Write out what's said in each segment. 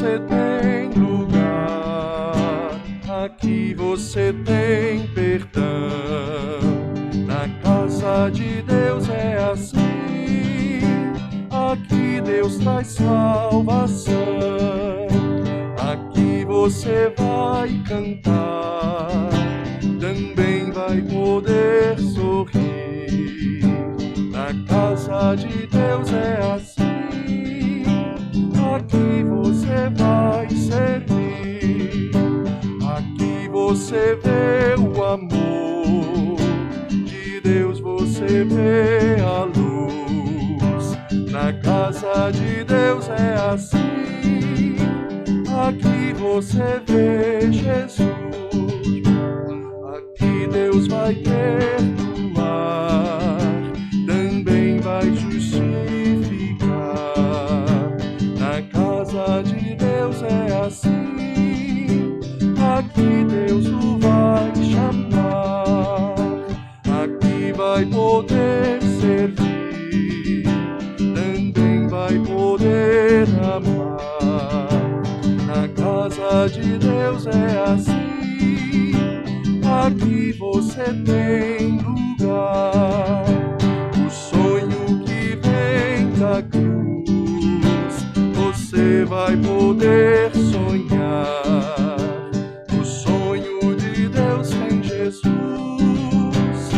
você tem lugar, aqui você tem perdão. Na casa de Deus é assim, aqui Deus traz salvação. Aqui você vai cantar, também vai poder sorrir. Na casa de Deus é assim, aqui você vai servir. Aqui você vê o amor de Deus, você vê a luz. Na casa de Deus é assim, aqui você vê Jesus. Aqui Deus vai perdoar, também vai justificar. Na casa de Deus é assim, aqui Deus o vai chamar. Aqui vai poder servir, também vai poder amar. Na casa de Deus é assim, aqui você tem lugar. O sonho que vem da cruz, você vai poder sonhar. O sonho de Deus em Jesus,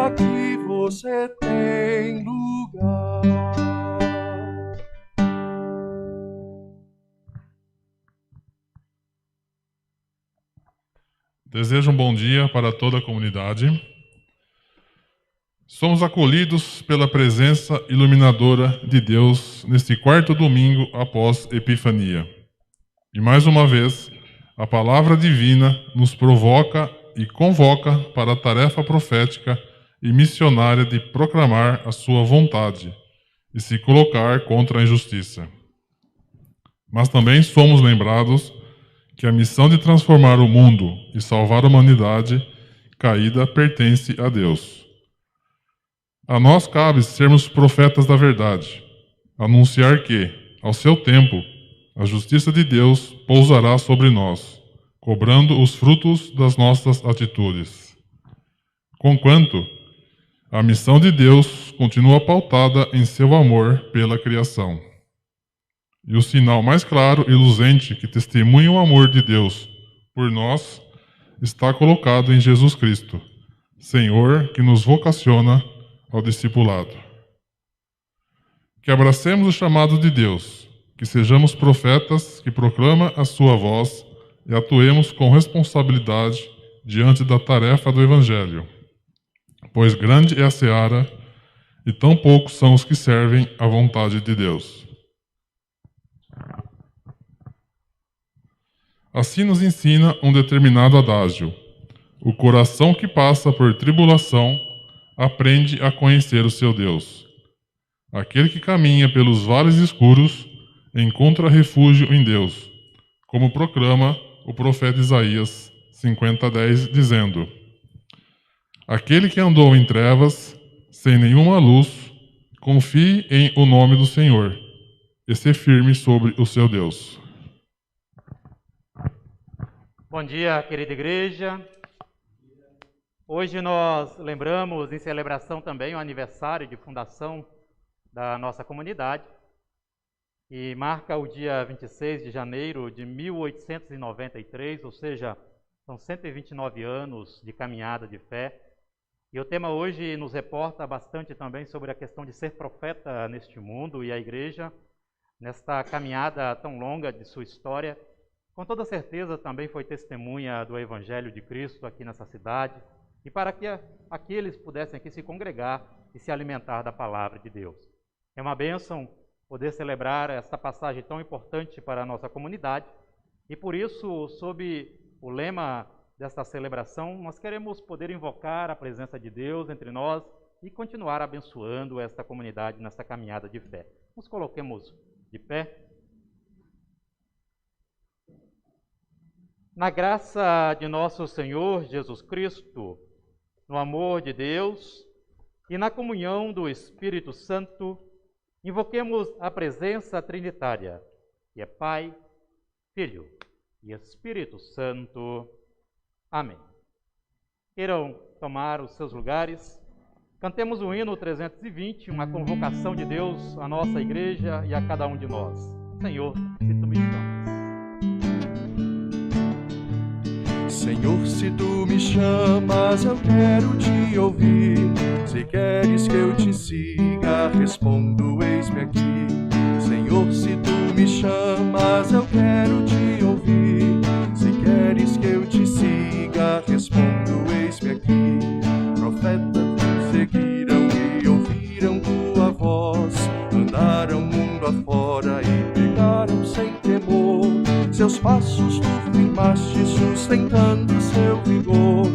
aqui você tem lugar. Desejo um bom dia para toda a comunidade. Somos acolhidos pela presença iluminadora de Deus neste quarto domingo após Epifania. E mais uma vez, a palavra divina nos provoca e convoca para a tarefa profética e missionária de proclamar a sua vontade e se colocar contra a injustiça. Mas também somos lembrados que a missão de transformar o mundo e salvar a humanidade caída pertence a Deus. A nós cabe sermos profetas da verdade, anunciar que, ao seu tempo, a justiça de Deus pousará sobre nós, cobrando os frutos das nossas atitudes. Conquanto, a missão de Deus continua pautada em seu amor pela criação. E o sinal mais claro e luzente que testemunha o amor de Deus por nós está colocado em Jesus Cristo, Senhor que nos vocaciona ao discipulado. Que abracemos o chamado de Deus, que sejamos profetas que proclamam a sua voz e atuemos com responsabilidade diante da tarefa do Evangelho, pois grande é a seara e tão poucos são os que servem à vontade de Deus. Assim nos ensina um determinado adágio: o coração que passa por tribulação aprende a conhecer o seu Deus. Aquele que caminha pelos vales escuros encontra refúgio em Deus, como proclama o profeta Isaías 50:10, dizendo: aquele que andou em trevas, sem nenhuma luz, confie em o nome do Senhor e se firme sobre o seu Deus. Bom dia, querida igreja. Hoje nós lembramos, em celebração também, o aniversário de fundação da nossa comunidade, e marca o dia 26 de janeiro de 1893, ou seja, são 129 anos de caminhada de fé. E o tema hoje nos reporta bastante também sobre a questão de ser profeta neste mundo, e a igreja, nesta caminhada tão longa de sua história, com toda certeza também foi testemunha do Evangelho de Cristo aqui nessa cidade, e para que aqueles pudessem aqui se congregar e se alimentar da palavra de Deus. É uma bênção poder celebrar esta passagem tão importante para a nossa comunidade, e por isso, sob o lema desta celebração, nós queremos poder invocar a presença de Deus entre nós e continuar abençoando esta comunidade nesta caminhada de fé. Nos coloquemos de pé. Na graça de nosso Senhor Jesus Cristo, no amor de Deus e na comunhão do Espírito Santo, invoquemos a presença trinitária, que é Pai, Filho e Espírito Santo. Amém. Queiram tomar os seus lugares. Cantemos o hino 320, uma convocação de Deus à nossa igreja e a cada um de nós. Senhor, se tu me chamas. Senhor, se tu me chamas, eu quero te ouvir. Se queres que eu te siga, respondo, eis-me aqui. Senhor, se tu me chamas, eu quero te ouvir. Se queres que eu te siga, respondo, eis-me aqui. Profetas te seguiram e ouviram tua voz, andaram mundo afora e pegaram sem temor. Seus passos tu firmaste, sustentando seu vigor.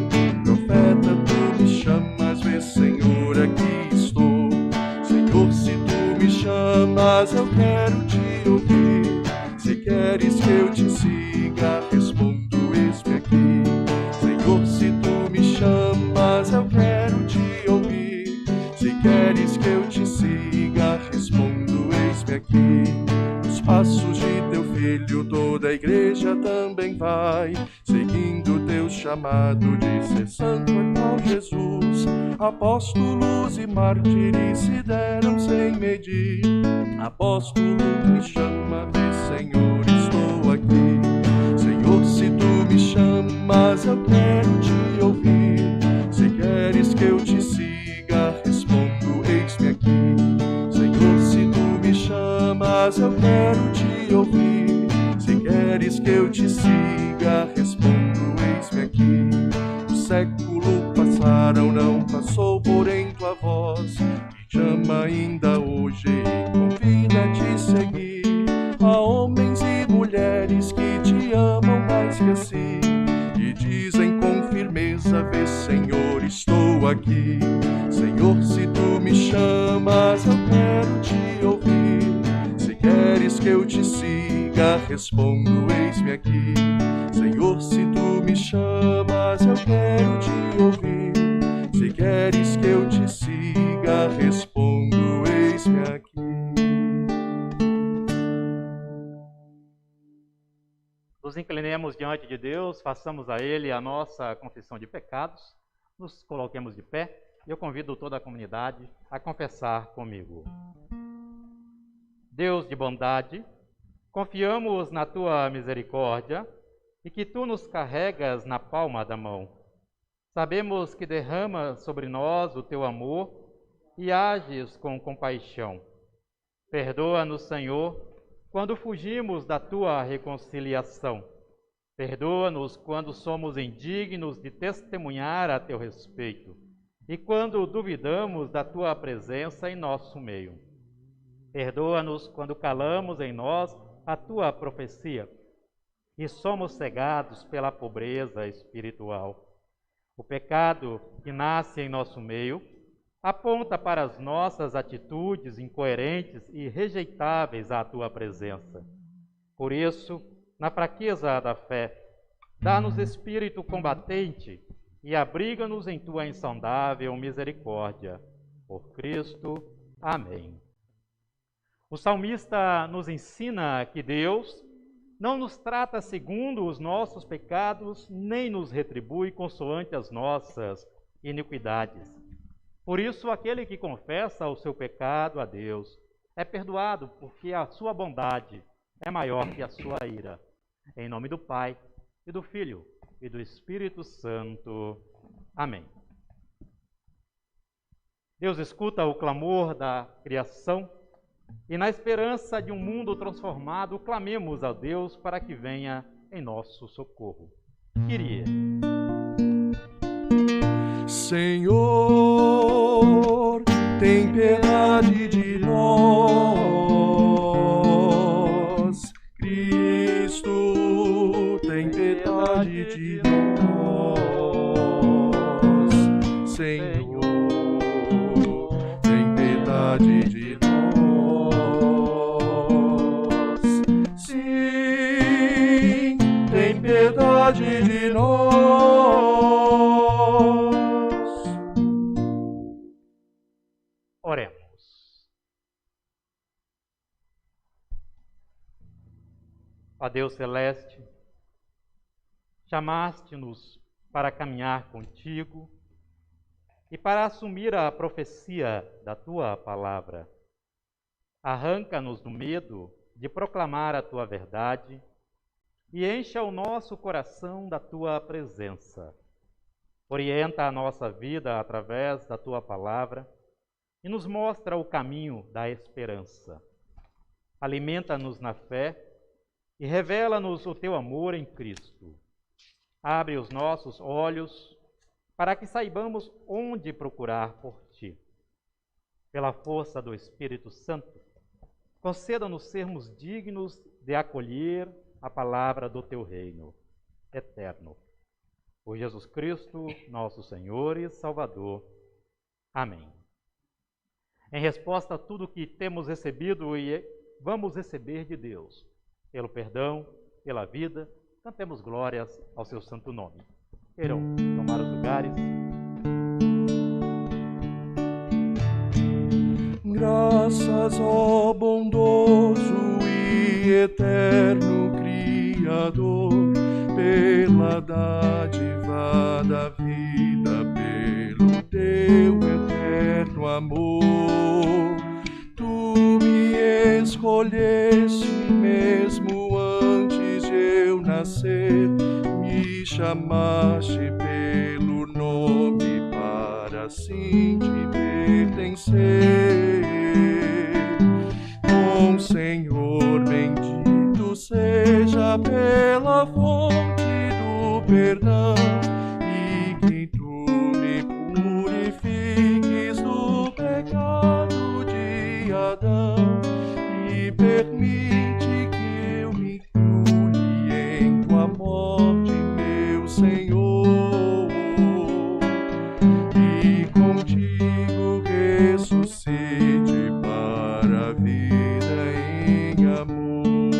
Profeta, tu me chamas, vê, Senhor, aqui estou. Senhor, se tu me chamas, eu quero te ouvir. Se queres que eu te siga, respondo, eis-me aqui. Senhor, se tu me chamas, eu quero te ouvir. Se queres que eu te siga, respondo, eis-me aqui. Os passos de teu filho, toda a igreja também vai, seguindo teu chamado de ser santo é qual Jesus. Apóstolos e mártires se deram sem medir. Apóstolo, me chama, vê, Senhor, estou aqui. Senhor, se tu me chamas, eu quero te ouvir. Se queres que eu te siga, respondo, eis-me aqui. Senhor, se tu me chamas, eu quero te ouvir. Se queres que eu te siga, respondo, eis-me aqui. O século passaram, não passou, porém tua voz me chama ainda hoje e convida a te seguir. Há homens e mulheres que te amam mais que assim e dizem com firmeza, vê, Senhor, estou aqui. Senhor, se tu me chamas, eu quero te ouvir. Se queres que eu te siga, respondo, eis-me aqui. Senhor, se tu me chamas, eu quero te ouvir. Se queres que eu te siga, respondo, eis-me aqui. Nos inclinemos diante de Deus, façamos a Ele a nossa confissão de pecados, nos coloquemos de pé e eu convido toda a comunidade a confessar comigo. Deus de bondade, confiamos na Tua misericórdia e que Tu nos carregas na palma da mão. Sabemos que derramas sobre nós o Teu amor e ages com compaixão. Perdoa-nos, Senhor, quando fugimos da Tua reconciliação. Perdoa-nos quando somos indignos de testemunhar a Teu respeito e quando duvidamos da Tua presença em nosso meio. Perdoa-nos quando calamos em nós a Tua profecia e somos cegados pela pobreza espiritual. O pecado que nasce em nosso meio aponta para as nossas atitudes incoerentes e rejeitáveis à Tua presença. Por isso, na fraqueza da fé, dá-nos espírito combatente e abriga-nos em Tua insondável misericórdia. Por Cristo. Amém. O salmista nos ensina que Deus não nos trata segundo os nossos pecados, nem nos retribui consoante as nossas iniquidades. Por isso, aquele que confessa o seu pecado a Deus é perdoado, porque a sua bondade é maior que a sua ira. Em nome do Pai, e do Filho, e do Espírito Santo. Amém. Deus escuta o clamor da criação, e na esperança de um mundo transformado, clamemos a Deus para que venha em nosso socorro. Kyrie. Senhor, tem piedade de nós. Cristo, tem piedade de nós. Senhor, tem piedade de nós. Sim, tem piedade de nós. Ó Deus celeste, chamaste-nos para caminhar contigo e para assumir a profecia da tua palavra. Arranca-nos do medo de proclamar a tua verdade e encha o nosso coração da tua presença. Orienta a nossa vida através da tua palavra e nos mostra o caminho da esperança. Alimenta-nos na fé e revela-nos o teu amor em Cristo. Abre os nossos olhos para que saibamos onde procurar por ti. Pela força do Espírito Santo, conceda-nos sermos dignos de acolher a palavra do teu reino eterno. Por Jesus Cristo, nosso Senhor e Salvador. Amém. Em resposta a tudo que temos recebido e vamos receber de Deus, pelo perdão, pela vida, cantemos glórias ao seu santo nome. Queiram tomar os lugares. Graças, ó bondoso e eterno Criador, pela dádiva da vida, pelo teu eterno amor. Tu me escolheste mesmo antes de eu nascer, me chamaste pelo nome para assim te pertencer. Bom Senhor, bendito seja pela fonte do perdão, e que tu me purifiques do pecado de Adão e permite que eu me inclui em tua morte, meu Senhor, e contigo ressuscite para a vida em amor.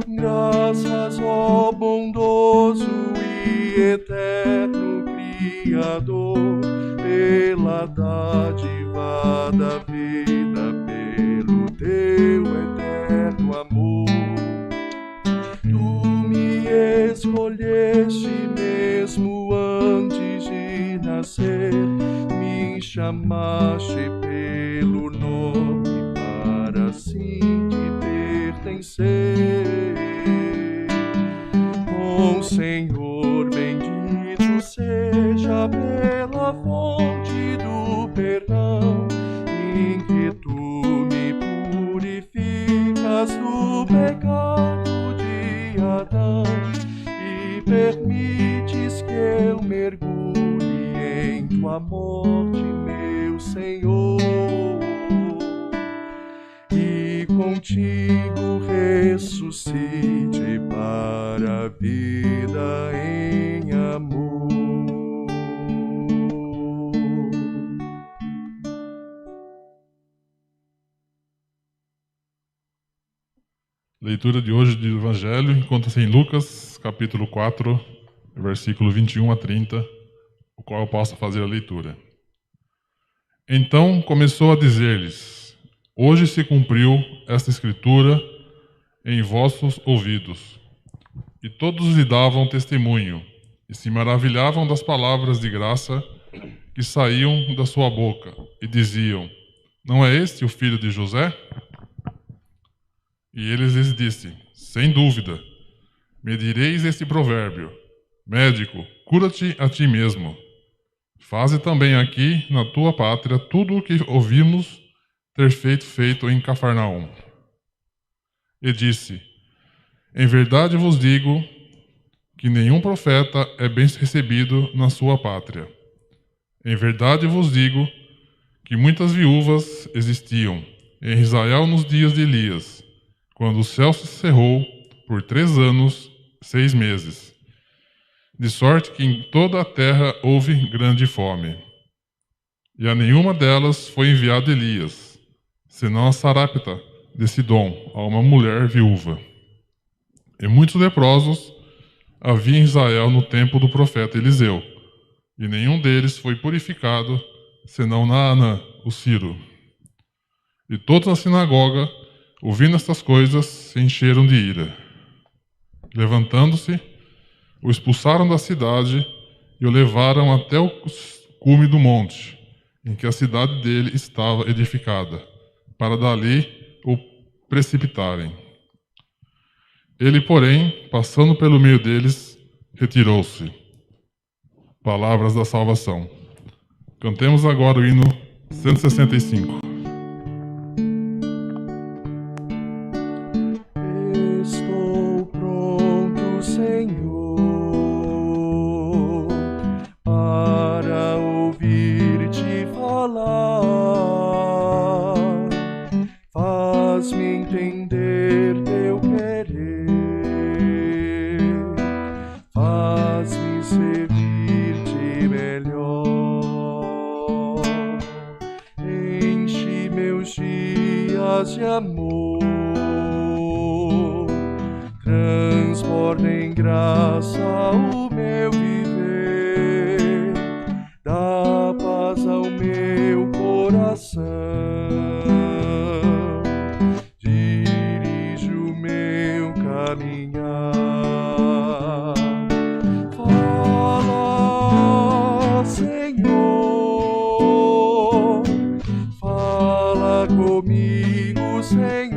Graças, ó bondoso e eterno Criador, pela dádiva da vida, pelo teu eterno amor. Tu me escolheste mesmo antes de nascer, me chamaste pelo nome para assim te pertencer. Bom Senhor, bendito seja pela fonte do perdão, em que tu me purificas do pecado de Adão e permites que eu mergulhe em tua morte, meu Senhor, e contigo ressuscite para a vida em amor. Leitura de hoje do Evangelho encontra-se em Lucas, capítulo 4, versículo 21 a 30, o qual eu posso fazer a leitura. Então começou a dizer-lhes: hoje se cumpriu esta escritura em vossos ouvidos. E todos lhe davam testemunho, e se maravilhavam das palavras de graça que saíam da sua boca, e diziam: não é este o filho de José? E eles lhes disse: sem dúvida. Me direis este provérbio: médico, cura-te a ti mesmo. Faze também aqui na tua pátria tudo o que ouvimos ter feito em Cafarnaum. E disse: em verdade vos digo que nenhum profeta é bem recebido na sua pátria. Em verdade vos digo que muitas viúvas existiam em Israel nos dias de Elias, quando o céu se cerrou por 3 anos, 6 meses, de sorte que em toda a terra houve grande fome. E a nenhuma delas foi enviado Elias, senão a Sarepta de Sidom, a uma mulher viúva. E muitos leprosos havia em Israel no tempo do profeta Eliseu, e nenhum deles foi purificado, senão Naanã, o Ciro. E todos na sinagoga Ouvindo estas coisas, se encheram de ira. Levantando-se, o expulsaram da cidade e o levaram até o cume do monte, em que a cidade dele estava edificada, para dali o precipitarem. Ele, porém, passando pelo meio deles, retirou-se. Palavras da salvação. Cantemos agora o hino 165. Estou pronto, Senhor, para ouvir-te falar. Faz-me entender teu querer, faz-me servir-te melhor. Enche meus dias de amor, transborda em graça o meu viver, dá paz ao meu coração, dirige o meu caminhar. Fala, Senhor, fala comigo, Senhor.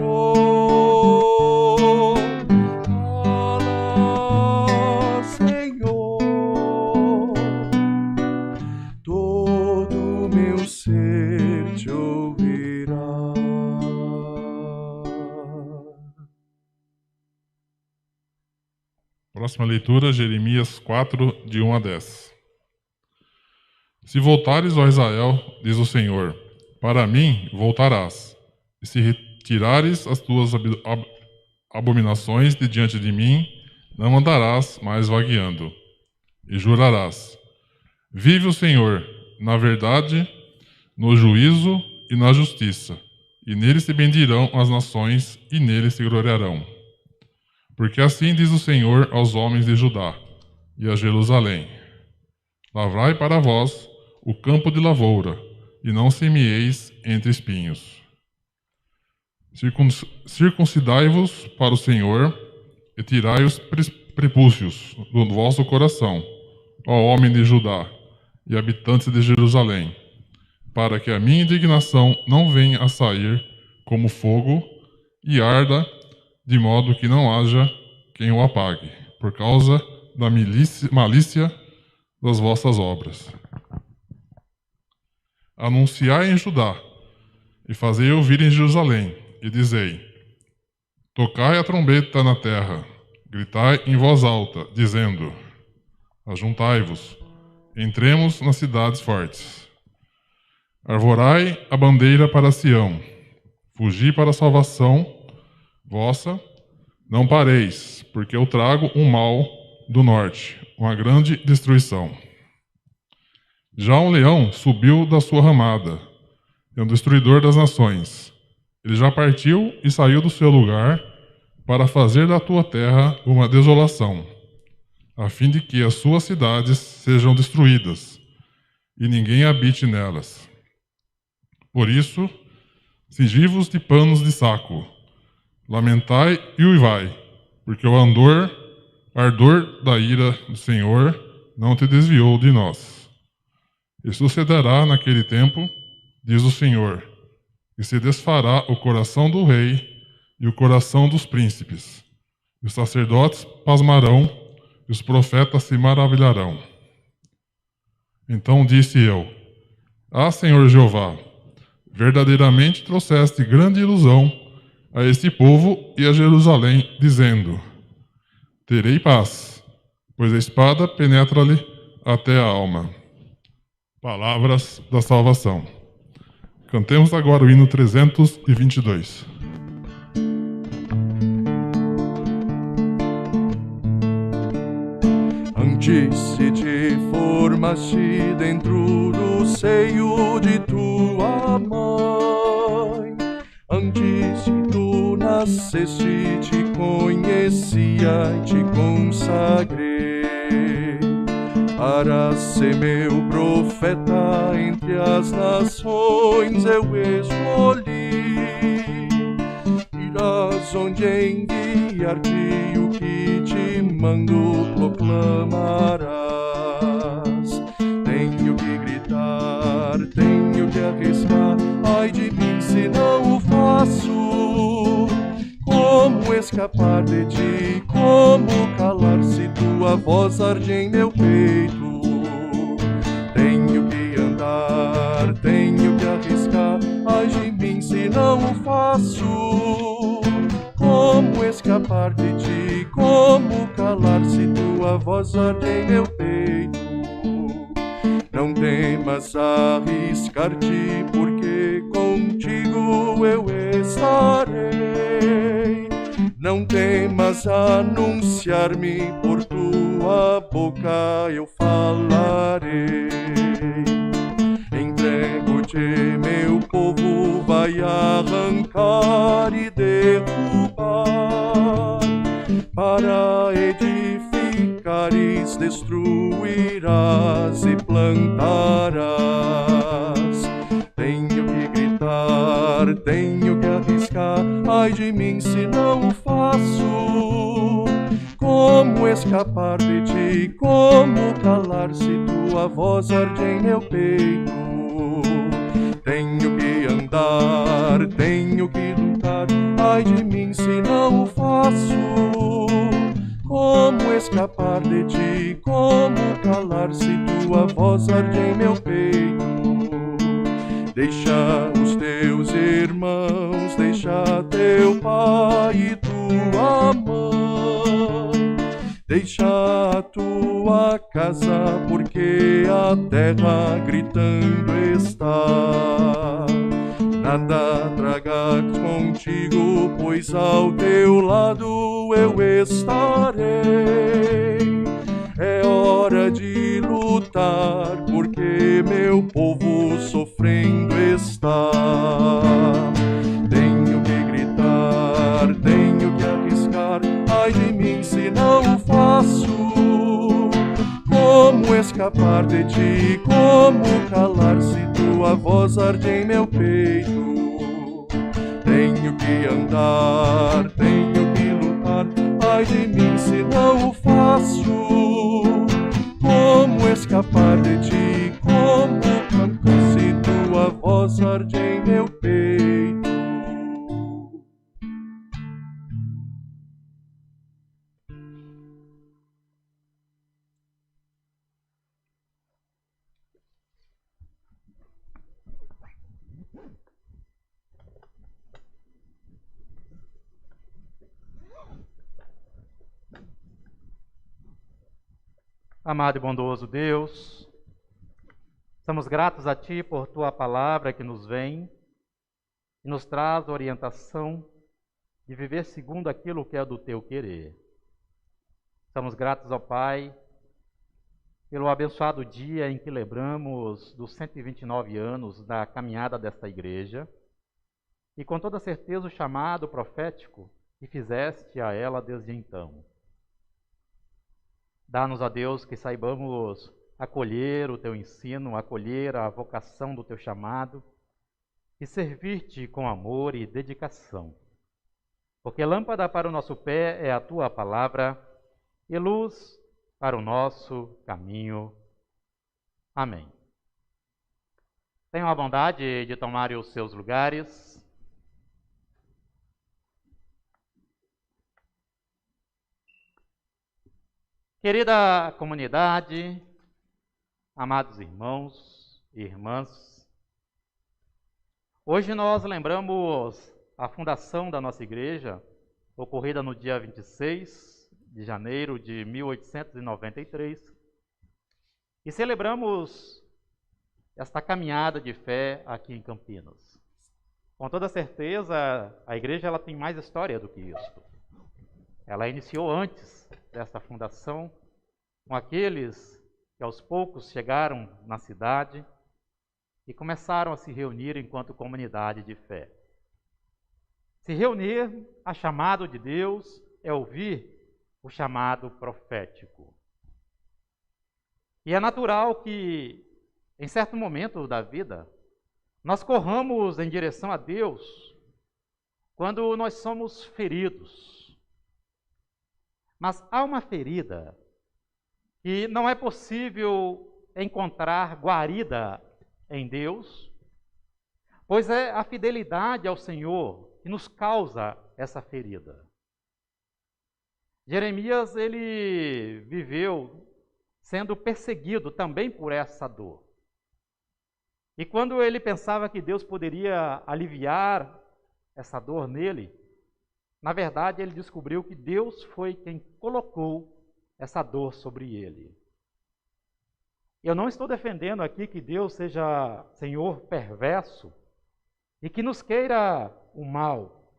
Próxima leitura, Jeremias 4, de 1 a 10. Se voltares, ó Israel, diz o Senhor, para mim voltarás, e se retirares as tuas abominações de diante de mim, não andarás mais vagueando. E jurarás, vive o Senhor, na verdade, no juízo e na justiça, e nele se bendirão as nações, e nele se gloriarão. Porque assim diz o Senhor aos homens de Judá e a Jerusalém: lavrai para vós o campo de lavoura, e não semieis entre espinhos. Circuncidai-vos para o Senhor, e tirai os prepúcios do vosso coração, ó homem de Judá e habitantes de Jerusalém, para que a minha indignação não venha a sair como fogo e arda, de modo que não haja quem o apague, por causa da malícia das vossas obras. Anunciai em Judá, e fazei ouvir em Jerusalém, e dizei: tocai a trombeta na terra, gritai em voz alta, dizendo: ajuntai-vos, entremos nas cidades fortes. Arvorai a bandeira para Sião, fugi para a salvação vossa, não pareis, porque eu trago um mal do norte, uma grande destruição. Já um leão subiu da sua ramada, é um destruidor das nações. Ele já partiu e saiu do seu lugar para fazer da tua terra uma desolação, a fim de que as suas cidades sejam destruídas e ninguém habite nelas. Por isso, cingi-vos de panos de saco, lamentai e uivai, porque o ardor da ira do Senhor não te desviou de nós. E sucederá naquele tempo, diz o Senhor, que se desfará o coração do rei e o coração dos príncipes, e os sacerdotes pasmarão, e os profetas se maravilharão. Então disse eu: ah, Senhor Jeová, verdadeiramente trouxeste grande ilusão a este povo e a Jerusalém, dizendo: terei paz, pois a espada penetra-lhe até a alma. Palavras da salvação. Cantemos agora o hino 322. Antes se te formaste dentro do seio de tua mãe, antes de tu nasceste te conhecia e te consagrei, para ser meu profeta entre as nações eu escolhi, e terás onde enviar-te, o que te mando proclamarás. Tenho que gritar, tenho que arriscar, ai de mim se não o faço. Como escapar de ti, como calar se tua voz arde em meu peito? Tenho que andar, tenho que arriscar, ai de mim se não o faço. Como escapar de ti, como calar se tua voz arde em meu peito? Não temas arriscar-te, porque contigo eu estarei. Não temas anunciar-me, por tua boca eu falarei. Entrego-te, meu povo, vai arrancar e derrubar. Para edificares, destruirás e plantarás. Tenho que gritar, tenho que arriscar, ai de mim se não o faço. Como escapar de ti, como calar se tua voz arde em meu peito? Tenho que andar, tenho que lutar, ai de mim se não o faço. Como escapar de ti, como calar se tua voz arde em meu peito? Deixa os teus irmãos, deixa teu pai e tua mãe, deixa a tua casa, porque a terra gritando está. Nada tragas contigo, pois ao teu lado eu estarei. É hora de lutar, porque meu povo sofrendo está. Tenho que gritar, tenho que arriscar, ai de mim se não o faço. Como escapar de ti, como calar se tua voz arde em meu peito? Tenho que andar, tenho que lutar, ai de mim se não o faço. Como escapar de ti, como cantar se tua voz arde em meu peito? Amado e bondoso Deus, estamos gratos a Ti por Tua palavra que nos vem e nos traz orientação de viver segundo aquilo que é do Teu querer. Estamos gratos ao Pai pelo abençoado dia em que lembramos dos 129 anos da caminhada desta igreja e com toda certeza o chamado profético que fizeste a ela desde então. Dá-nos, a Deus, que saibamos acolher o Teu ensino, acolher a vocação do Teu chamado e servir-te com amor e dedicação. Porque lâmpada para o nosso pé é a Tua palavra e luz para o nosso caminho. Amém. Tenham a bondade de tomarem os seus lugares. Querida comunidade, amados irmãos e irmãs, hoje nós lembramos a fundação da nossa igreja, ocorrida no dia 26 de janeiro de 1893, e celebramos esta caminhada de fé aqui em Campinas. Com toda certeza, a igreja ela tem mais história do que isso. Ela iniciou antes desta fundação, com aqueles que aos poucos chegaram na cidade e começaram a se reunir enquanto comunidade de fé. Se reunir a chamado de Deus é ouvir o chamado profético. E é natural que, em certo momento da vida, nós corramos em direção a Deus quando nós somos feridos. Mas há uma ferida que não é possível encontrar guarida em Deus, pois é a fidelidade ao Senhor que nos causa essa ferida. Jeremias, ele viveu sendo perseguido também por essa dor. E quando ele pensava que Deus poderia aliviar essa dor nele, na verdade ele descobriu que Deus foi quem colocou essa dor sobre ele. Eu não estou defendendo aqui que Deus seja Senhor perverso e que nos queira o mal.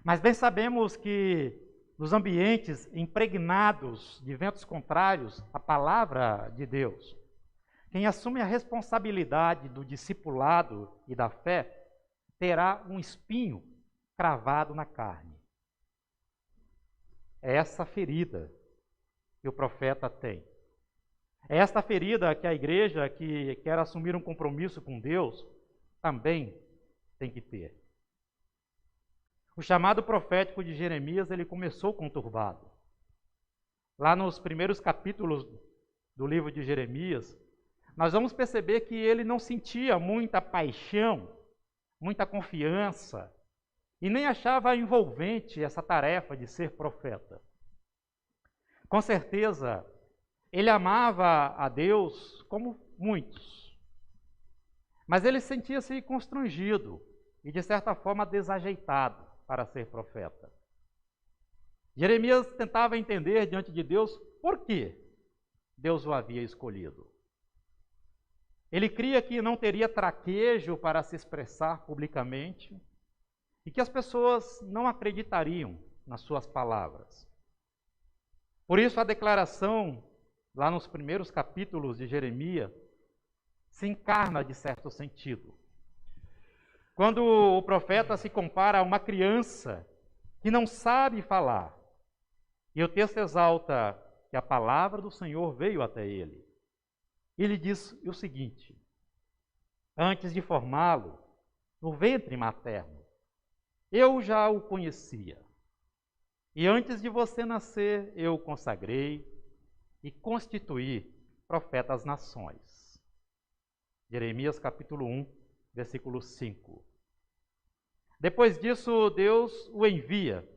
Mas bem sabemos que nos ambientes impregnados de ventos contrários à palavra de Deus, quem assume a responsabilidade do discipulado e da fé terá um espinho cravado na carne. É essa ferida que o profeta tem. É esta ferida que a igreja que quer assumir um compromisso com Deus também tem que ter. O chamado profético de Jeremias, ele começou conturbado. Lá nos primeiros capítulos do livro de Jeremias, nós vamos perceber que ele não sentia muita paixão, muita confiança, e nem achava envolvente essa tarefa de ser profeta. Com certeza, ele amava a Deus como muitos, mas ele sentia-se constrangido e, de certa forma, desajeitado para ser profeta. Jeremias tentava entender diante de Deus por que Deus o havia escolhido. Ele cria que não teria traquejo para se expressar publicamente e que as pessoas não acreditariam nas suas palavras. Por isso, a declaração, lá nos primeiros capítulos de Jeremias, se encarna de certo sentido. Quando o profeta se compara a uma criança que não sabe falar, e o texto exalta que a palavra do Senhor veio até ele. Ele diz o seguinte: antes de formá-lo no ventre materno, eu já o conhecia. E antes de você nascer, eu o consagrei e constituí profeta às nações. Jeremias capítulo 1, versículo 5. Depois disso, Deus o envia,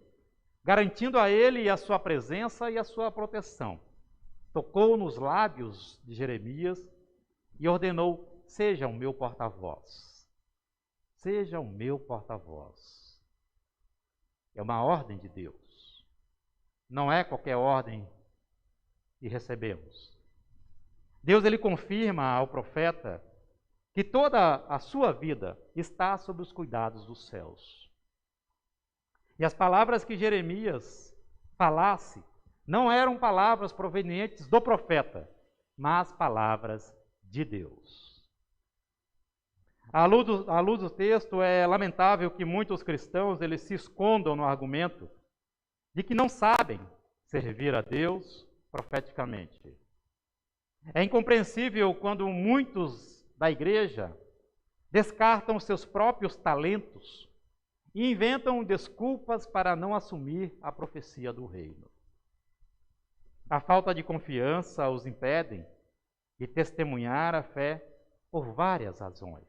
garantindo a ele a sua presença e a sua proteção. Tocou nos lábios de Jeremias e ordenou: seja o meu porta-voz. Seja o meu porta-voz. É uma ordem de Deus. Não é qualquer ordem que recebemos. Deus, ele confirma ao profeta que toda a sua vida está sob os cuidados dos céus. E as palavras que Jeremias falasse não eram palavras provenientes do profeta, mas palavras de Deus. À luz do texto, é lamentável que muitos cristãos eles se escondam no argumento de que não sabem servir a Deus profeticamente. É incompreensível quando muitos da igreja descartam seus próprios talentos e inventam desculpas para não assumir a profecia do reino. A falta de confiança os impedem de testemunhar a fé por várias razões.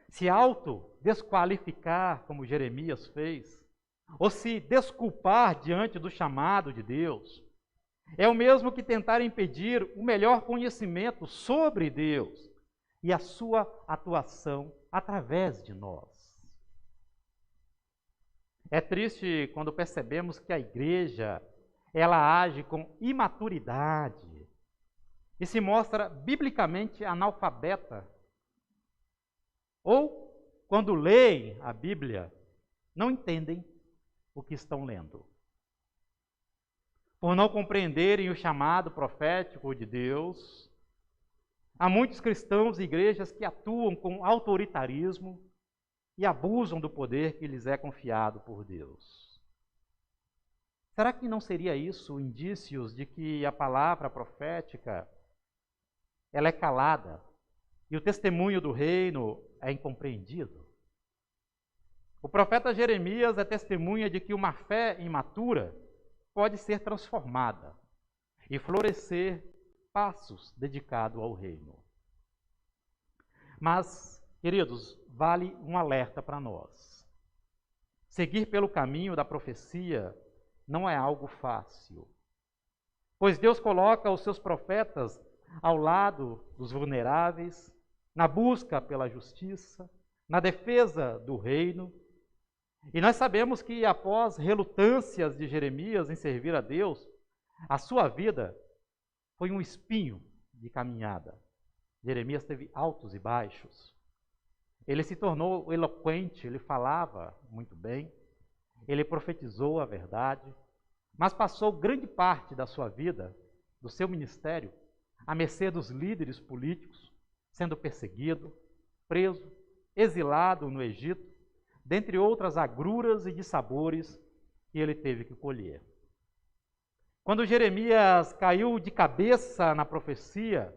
Se auto-desqualificar, como Jeremias fez, ou se desculpar diante do chamado de Deus, é o mesmo que tentar impedir o melhor conhecimento sobre Deus e a sua atuação através de nós. É triste quando percebemos que a igreja, ela age com imaturidade e se mostra biblicamente analfabeta. Ou, quando leem a Bíblia, não entendem o que estão lendo. Por não compreenderem o chamado profético de Deus, há muitos cristãos e igrejas que atuam com autoritarismo e abusam do poder que lhes é confiado por Deus. Será que não seria isso indícios de que a palavra profética ela é calada e o testemunho do reino é incompreendido? O profeta Jeremias é testemunha de que uma fé imatura pode ser transformada e florescer passos dedicados ao reino. Mas, queridos, vale um alerta para nós. Seguir pelo caminho da profecia não é algo fácil, pois Deus coloca os seus profetas ao lado dos vulneráveis, na busca pela justiça, na defesa do reino. E nós sabemos que após relutâncias de Jeremias em servir a Deus, a sua vida foi um espinho de caminhada. Jeremias teve altos e baixos. Ele se tornou eloquente, ele falava muito bem, ele profetizou a verdade, mas passou grande parte da sua vida, do seu ministério, à mercê dos líderes políticos, sendo perseguido, preso, exilado no Egito, dentre outras agruras e dissabores que ele teve que colher. Quando Jeremias caiu de cabeça na profecia,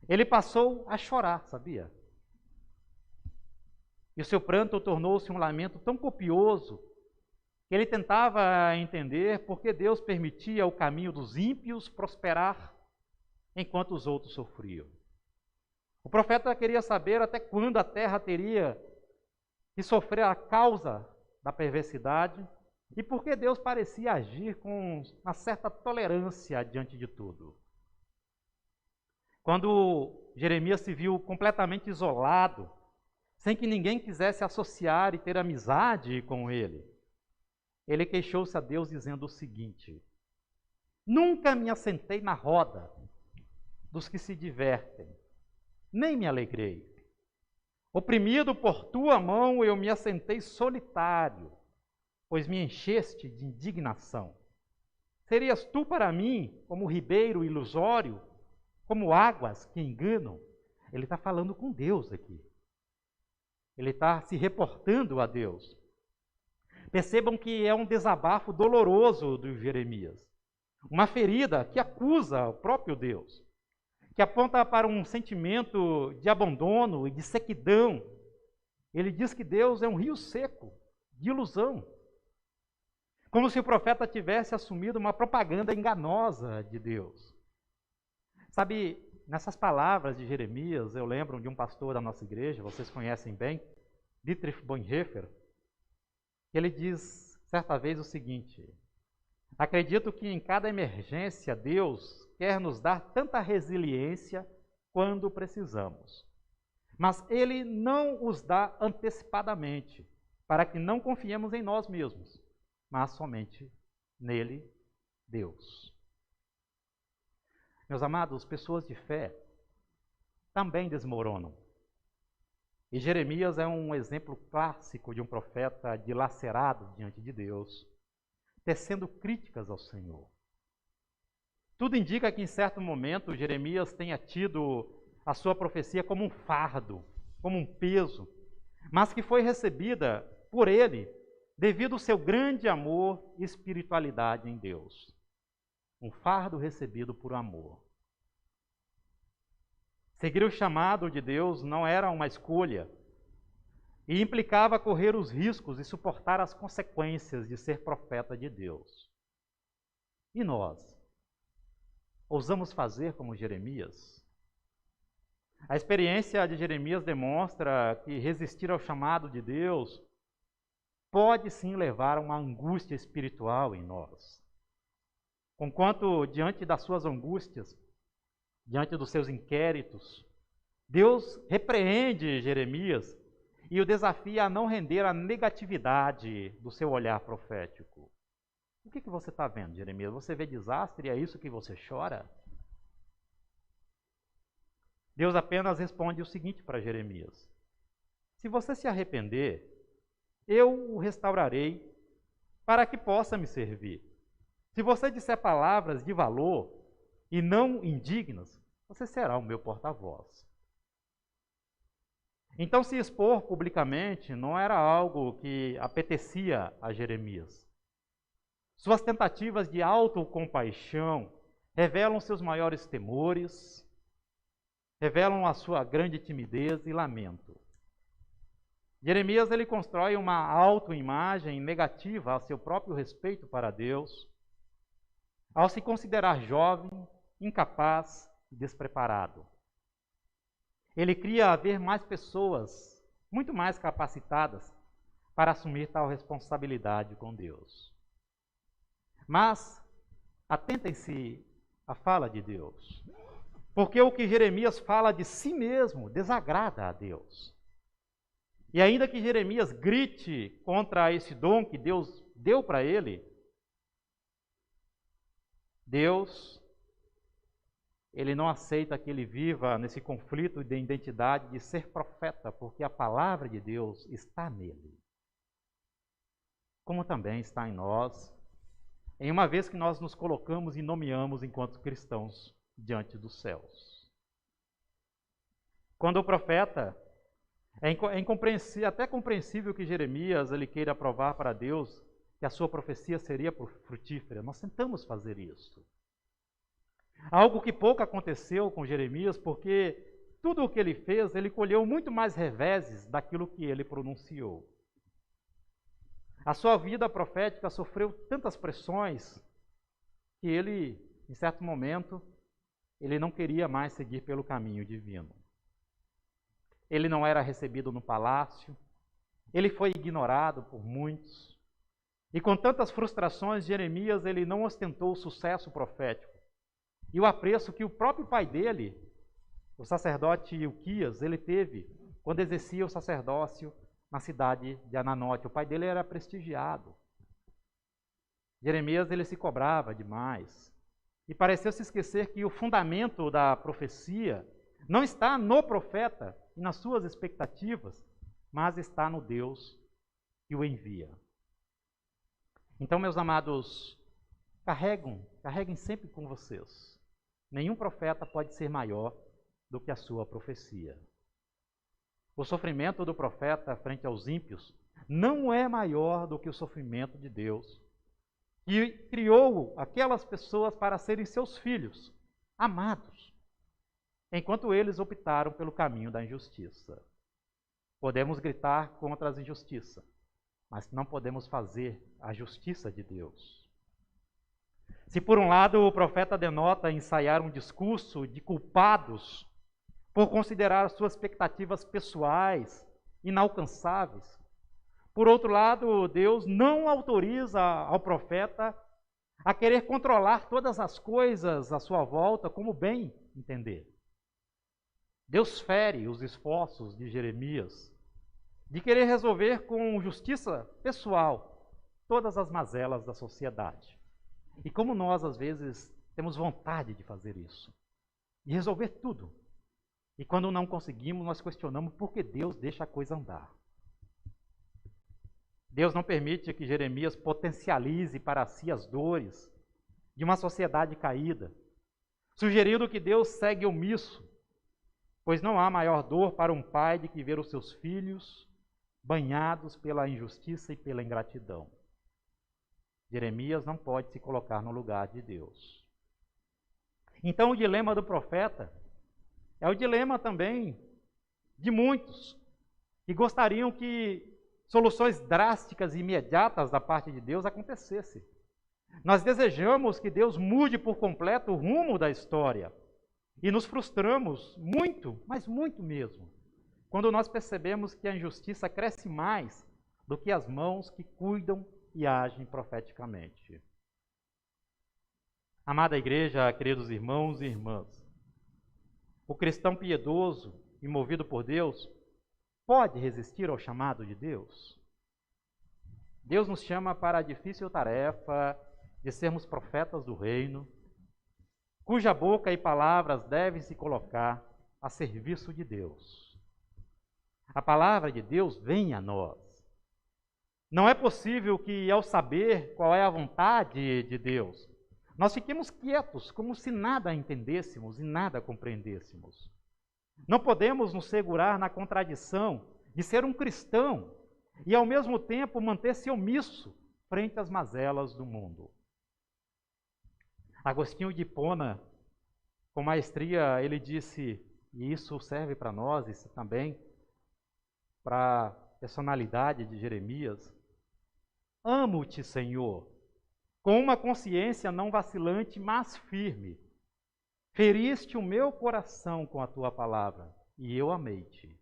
ele passou a chorar, sabia? E o seu pranto tornou-se um lamento tão copioso que ele tentava entender por que Deus permitia o caminho dos ímpios prosperar enquanto os outros sofriam. O profeta queria saber até quando a terra teria que sofrer a causa da perversidade e por que Deus parecia agir com uma certa tolerância diante de tudo. Quando Jeremias se viu completamente isolado, sem que ninguém quisesse associar e ter amizade com ele, ele queixou-se a Deus dizendo o seguinte: nunca me assentei na roda dos que se divertem, nem me alegrei. Oprimido por tua mão, eu me assentei solitário, pois me encheste de indignação. Serias tu para mim como ribeiro ilusório, como águas que enganam? Ele está falando com Deus aqui. Ele está se reportando a Deus. Percebam que é um desabafo doloroso do Jeremias. Uma ferida que acusa o próprio Deus, que aponta para um sentimento de abandono e de sequidão. Ele diz que Deus é um rio seco, de ilusão. Como se o profeta tivesse assumido uma propaganda enganosa de Deus. Sabe, nessas palavras de Jeremias, eu lembro de um pastor da nossa igreja, vocês conhecem bem, Dietrich Bonhoeffer, que ele diz certa vez o seguinte: acredito que em cada emergência Deus quer nos dar tanta resiliência quando precisamos, mas Ele não os dá antecipadamente, para que não confiemos em nós mesmos, mas somente nele, Deus. Meus amados, pessoas de fé também desmoronam. E Jeremias é um exemplo clássico de um profeta dilacerado diante de Deus, tecendo críticas ao Senhor. Tudo indica que em certo momento Jeremias tenha tido a sua profecia como um fardo, como um peso, mas que foi recebida por ele devido ao seu grande amor e espiritualidade em Deus. Um fardo recebido por amor. Seguir o chamado de Deus não era uma escolha e implicava correr os riscos e suportar as consequências de ser profeta de Deus. E nós? Ousamos fazer como Jeremias? A experiência de Jeremias demonstra que resistir ao chamado de Deus pode sim levar a uma angústia espiritual em nós. Conquanto diante das suas angústias, diante dos seus inquéritos, Deus repreende Jeremias e o desafia a não render à negatividade do seu olhar profético. O que você está vendo, Jeremias? Você vê desastre e é isso que você chora? Deus apenas responde o seguinte para Jeremias: se você se arrepender, eu o restaurarei para que possa me servir. Se você disser palavras de valor e não indignas, você será o meu porta-voz. Então, se expor publicamente não era algo que apetecia a Jeremias. Suas tentativas de autocompaixão revelam seus maiores temores, revelam a sua grande timidez e lamento. Jeremias ele constrói uma autoimagem negativa ao seu próprio respeito para Deus, ao se considerar jovem, incapaz e despreparado. Ele cria haver mais pessoas, muito mais capacitadas, para assumir tal responsabilidade com Deus. Mas atentem-se à fala de Deus, porque o que Jeremias fala de si mesmo desagrada a Deus. E ainda que Jeremias grite contra esse dom que Deus deu para ele, Deus, ele não aceita que ele viva nesse conflito de identidade de ser profeta, porque a palavra de Deus está nele. Como também está em nós, em uma vez que nós nos colocamos e nomeamos enquanto cristãos diante dos céus. Quando o profeta, até compreensível que Jeremias ele queira provar para Deus que a sua profecia seria frutífera. Nós tentamos fazer isso. Algo que pouco aconteceu com Jeremias, porque tudo o que ele fez, ele colheu muito mais reveses daquilo que ele pronunciou. A sua vida profética sofreu tantas pressões que ele, em certo momento, ele não queria mais seguir pelo caminho divino. Ele não era recebido no palácio, ele foi ignorado por muitos. E com tantas frustrações, Jeremias ele não ostentou o sucesso profético. E o apreço que o próprio pai dele, o sacerdote Ilquias, ele teve quando exercia o sacerdócio na cidade de Ananote. O pai dele era prestigiado. Jeremias ele se cobrava demais. E pareceu se esquecer que o fundamento da profecia não está no profeta e nas suas expectativas, mas está no Deus que o envia. Então, meus amados, carreguem sempre com vocês. Nenhum profeta pode ser maior do que a sua profecia. O sofrimento do profeta frente aos ímpios não é maior do que o sofrimento de Deus, que criou aquelas pessoas para serem seus filhos, amados, enquanto eles optaram pelo caminho da injustiça. Podemos gritar contra as injustiças, mas não podemos fazer a justiça de Deus. Se por um lado o profeta denota ensaiar um discurso de culpados por considerar suas expectativas pessoais inalcançáveis, por outro lado, Deus não autoriza ao profeta a querer controlar todas as coisas à sua volta como bem entender. Deus fere os esforços de Jeremias de querer resolver com justiça pessoal todas as mazelas da sociedade. E como nós, às vezes, temos vontade de fazer isso, de resolver tudo. E quando não conseguimos, nós questionamos por que Deus deixa a coisa andar. Deus não permite que Jeremias potencialize para si as dores de uma sociedade caída, sugerindo que Deus segue omisso, pois não há maior dor para um pai do que ver os seus filhos banhados pela injustiça e pela ingratidão. Jeremias não pode se colocar no lugar de Deus. Então o dilema do profeta é o dilema também de muitos que gostariam que soluções drásticas e imediatas da parte de Deus acontecessem. Nós desejamos que Deus mude por completo o rumo da história e nos frustramos muito, mas muito mesmo, quando nós percebemos que a injustiça cresce mais do que as mãos que cuidam e agem profeticamente. Amada igreja, queridos irmãos e irmãs, o cristão piedoso e movido por Deus pode resistir ao chamado de Deus? Deus nos chama para a difícil tarefa de sermos profetas do reino, cuja boca e palavras devem se colocar a serviço de Deus. A palavra de Deus vem a nós. Não é possível que, ao saber qual é a vontade de Deus, nós fiquemos quietos, como se nada entendêssemos e nada compreendêssemos. Não podemos nos segurar na contradição de ser um cristão e, ao mesmo tempo, manter-se omisso frente às mazelas do mundo. Agostinho de Hipona, com maestria, ele disse, e isso serve para nós, isso também, para personalidade de Jeremias: amo-te, Senhor, com uma consciência não vacilante, mas firme. Feriste o meu coração com a tua palavra, e eu amei-te.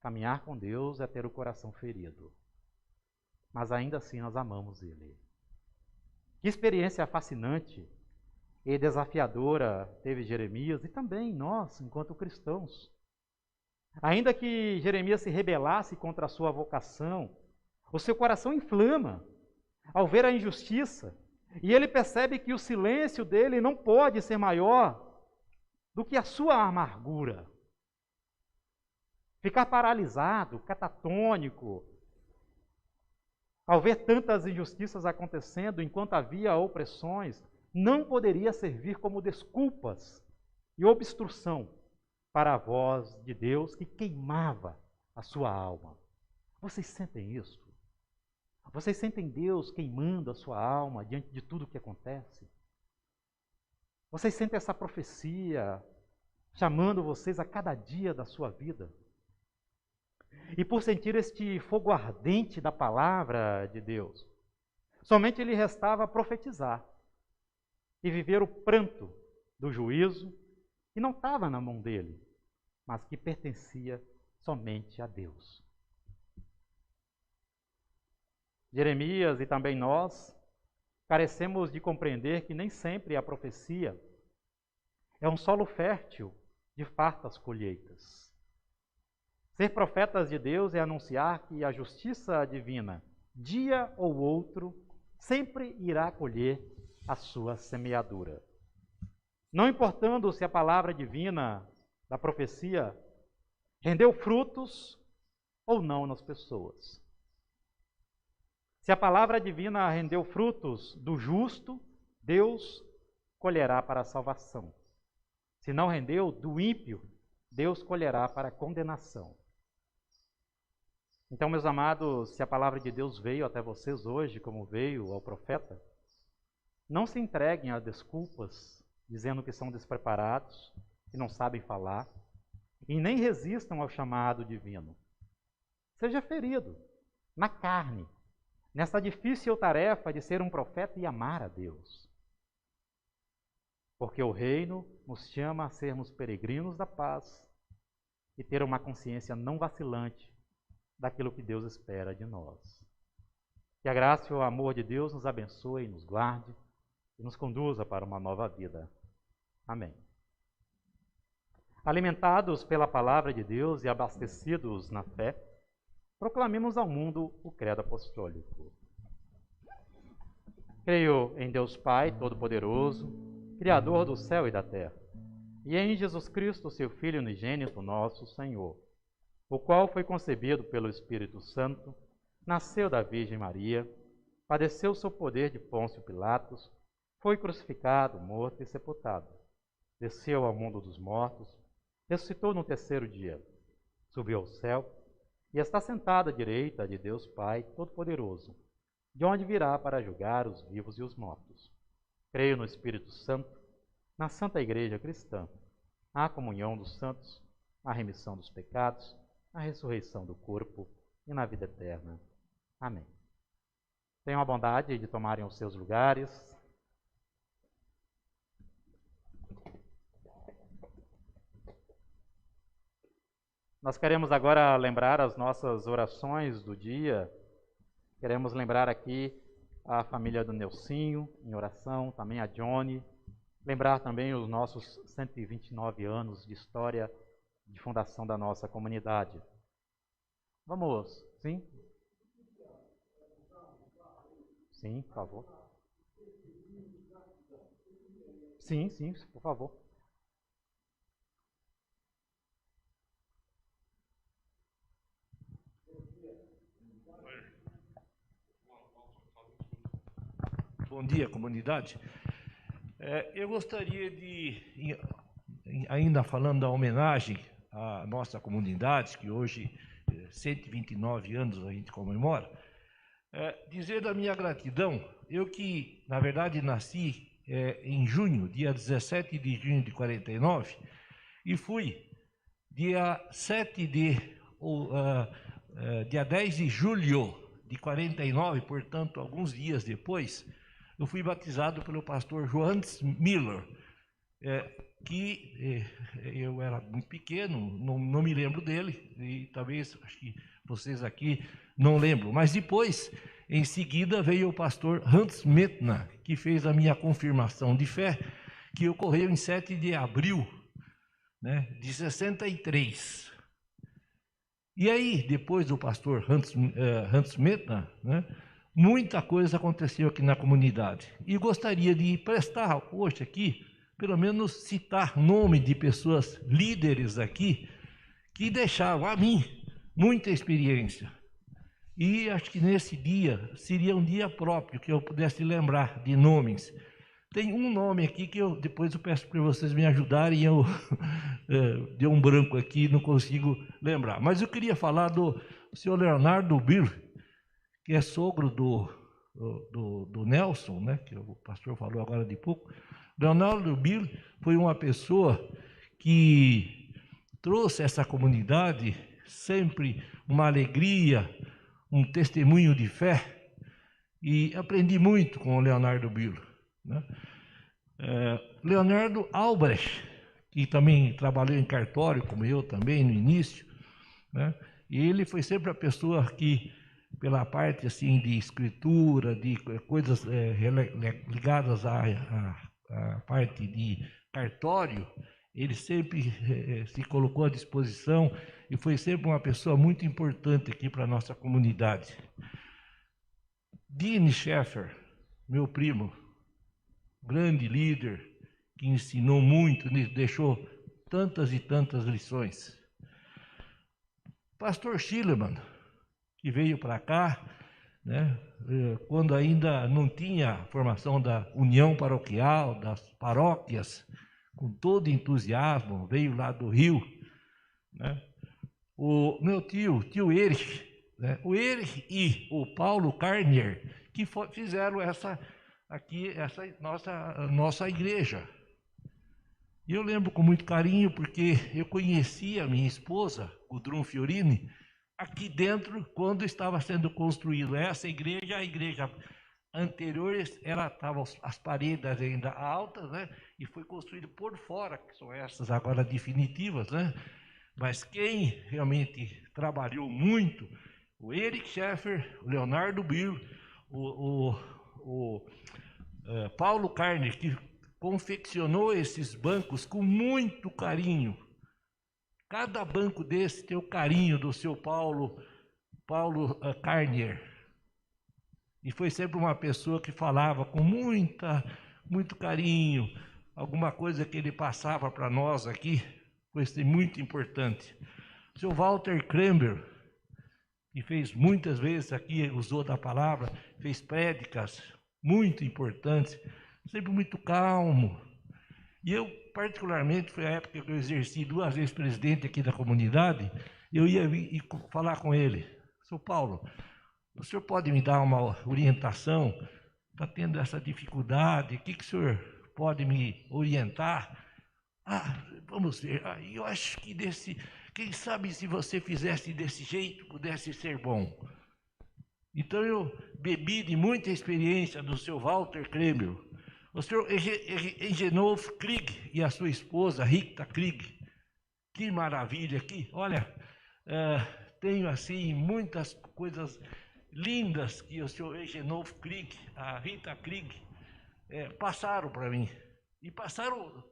Caminhar com Deus é ter o coração ferido, mas ainda assim nós amamos Ele. Que experiência fascinante e desafiadora teve Jeremias e também nós, enquanto cristãos. Ainda que Jeremias se rebelasse contra a sua vocação, o seu coração inflama ao ver a injustiça, e ele percebe que o silêncio dele não pode ser maior do que a sua amargura. Ficar paralisado, catatônico, ao ver tantas injustiças acontecendo enquanto havia opressões, não poderia servir como desculpas e obstrução para a voz de Deus que queimava a sua alma. Vocês sentem isso? Vocês sentem Deus queimando a sua alma diante de tudo o que acontece? Vocês sentem essa profecia chamando vocês a cada dia da sua vida? E por sentir este fogo ardente da palavra de Deus, somente lhe restava profetizar e viver o pranto do juízo que não estava na mão dele, mas que pertencia somente a Deus. Jeremias e também nós carecemos de compreender que nem sempre a profecia é um solo fértil de fartas colheitas. Ser profetas de Deus é anunciar que a justiça divina, dia ou outro, sempre irá colher a sua semeadura. Não importando se a palavra divina da profecia rendeu frutos ou não nas pessoas. Se a palavra divina rendeu frutos do justo, Deus colherá para a salvação. Se não rendeu, do ímpio, Deus colherá para a condenação. Então, meus amados, se a palavra de Deus veio até vocês hoje, como veio ao profeta, não se entreguem a desculpas, dizendo que são despreparados, que não sabem falar, e nem resistam ao chamado divino. Seja ferido na carne, nessa difícil tarefa de ser um profeta e amar a Deus. Porque o reino nos chama a sermos peregrinos da paz e ter uma consciência não vacilante daquilo que Deus espera de nós. Que a graça e o amor de Deus nos abençoe, nos guarde e nos conduza para uma nova vida. Amém. Alimentados pela palavra de Deus e abastecidos na fé, proclamemos ao mundo o credo apostólico. Creio em Deus Pai Todo-Poderoso, Criador do céu e da terra, e em Jesus Cristo, seu Filho unigênito, nosso Senhor, o qual foi concebido pelo Espírito Santo, nasceu da Virgem Maria, padeceu sob o poder de Pôncio Pilatos, foi crucificado, morto e sepultado, desceu ao mundo dos mortos, ressuscitou no terceiro dia, subiu ao céu e está sentado à direita de Deus Pai Todo-Poderoso, de onde virá para julgar os vivos e os mortos. Creio no Espírito Santo, na Santa Igreja Cristã, na comunhão dos santos, na remissão dos pecados, na ressurreição do corpo e na vida eterna. Amém. Tenham a bondade de tomarem os seus lugares. Nós queremos agora lembrar as nossas orações do dia. Queremos lembrar aqui a família do Nelsinho, em oração, também a Johnny. Lembrar também os nossos 129 anos de história de fundação da nossa comunidade. Vamos, sim? Sim, por favor. Sim, por favor. Bom dia, comunidade. Eu gostaria de, ainda falando da homenagem à nossa comunidade, que hoje, 129 anos a gente comemora, dizer da minha gratidão. Eu que, na verdade, nasci em junho, dia 17 de junho de 49, e fui dia 7 de dia 10 de julho de 49, portanto, alguns dias depois, eu fui batizado pelo pastor Johannes Miller, que eu era muito pequeno, não me lembro dele, e talvez, acho que vocês aqui não lembram. Mas depois, em seguida, veio o pastor Hans Metna, que fez a minha confirmação de fé, que ocorreu em 7 de abril, né, de 63. E aí, depois do pastor Hans Metna, né, muita coisa aconteceu aqui na comunidade. E gostaria de prestar hoje aqui, pelo menos citar nome de pessoas líderes aqui, que deixaram a mim muita experiência. E acho que nesse dia seria um dia próprio que eu pudesse lembrar de nomes. Tem um nome aqui que depois eu peço para vocês me ajudarem, eu deu um branco aqui, não consigo lembrar. Mas eu queria falar do senhor Leonardo Bill, que é sogro do Nelson, né, que o pastor falou agora de pouco. Leonardo Bill foi uma pessoa que trouxe a essa comunidade sempre uma alegria, um testemunho de fé, e aprendi muito com o Leonardo Bill, né? Leonardo Albrecht, que também trabalhou em cartório, como eu também no início, né? E ele foi sempre a pessoa que, pela parte assim de escritura, de coisas ligadas a parte de cartório, ele sempre se colocou à disposição e foi sempre uma pessoa muito importante aqui para a nossa comunidade. Dean Schaeffer, meu primo, grande líder, que ensinou muito, deixou tantas e tantas lições. Pastor Schillemann, que veio para cá, né, quando ainda não tinha a formação da união paroquial, das paróquias, com todo entusiasmo, veio lá do Rio, né? O meu tio Erich, né? O Erich e o Paulo Carnier, que fizeram essa nossa igreja. E eu lembro com muito carinho, porque eu conheci a minha esposa, Gudrun Fiorini, aqui dentro, quando estava sendo construído essa igreja, a igreja anterior, estava as paredes ainda altas, né? E foi construído por fora, que são essas agora definitivas, né? Mas quem realmente trabalhou muito, o Erich Schaeffer, o Leonardo Bill, o Paulo Carne, que confeccionou esses bancos com muito carinho. Cada banco desse tem o carinho do seu Paulo Carnier. E foi sempre uma pessoa que falava com muito carinho, alguma coisa que ele passava para nós aqui, foi muito importante. O seu Walter Krember, que fez muitas vezes aqui, usou da palavra, fez prédicas muito importantes, sempre muito calmo. E eu, particularmente, foi a época que eu exerci 2 vezes presidente aqui da comunidade, eu ia falar com ele: seu Paulo, o senhor pode me dar uma orientação? Está tendo essa dificuldade, o que o senhor pode me orientar? Vamos ver, eu acho que quem sabe se você fizesse desse jeito, pudesse ser bom. Então eu bebi de muita experiência do seu Walter Kremel, o senhor Engenolf Krieg e a sua esposa Rita Krieg. Que maravilha aqui, olha, tenho assim muitas coisas lindas que o senhor Engenolf Krieg, a Rita Krieg, passaram para mim. E passaram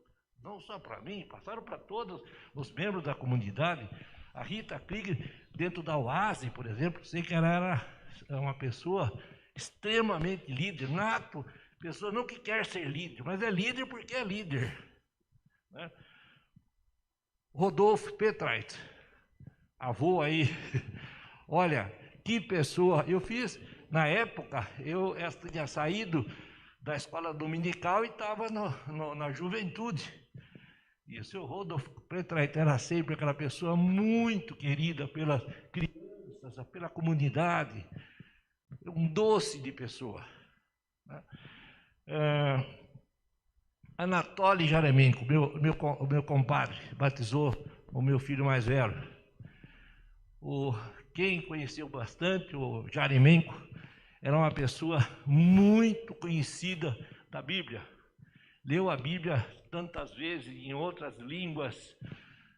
não só para mim, passaram para todos os membros da comunidade. A Rita Krieg, dentro da Oase, por exemplo, sei que ela era uma pessoa extremamente líder, nato, pessoa não que quer ser líder, mas é líder porque é líder, né? Rodolfo Petrait, avô aí, olha, que pessoa. Eu fiz, na época, eu tinha saído da escola dominical e estava na juventude. E o seu Rodolfo Petrait era sempre aquela pessoa muito querida pelas crianças, pela comunidade, um doce de pessoa, né? Anatoly Jaremenko, o meu compadre, batizou o meu filho mais velho. Quem conheceu bastante, o Jarimenko, era uma pessoa muito conhecida da Bíblia. Leu a Bíblia tantas vezes em outras línguas,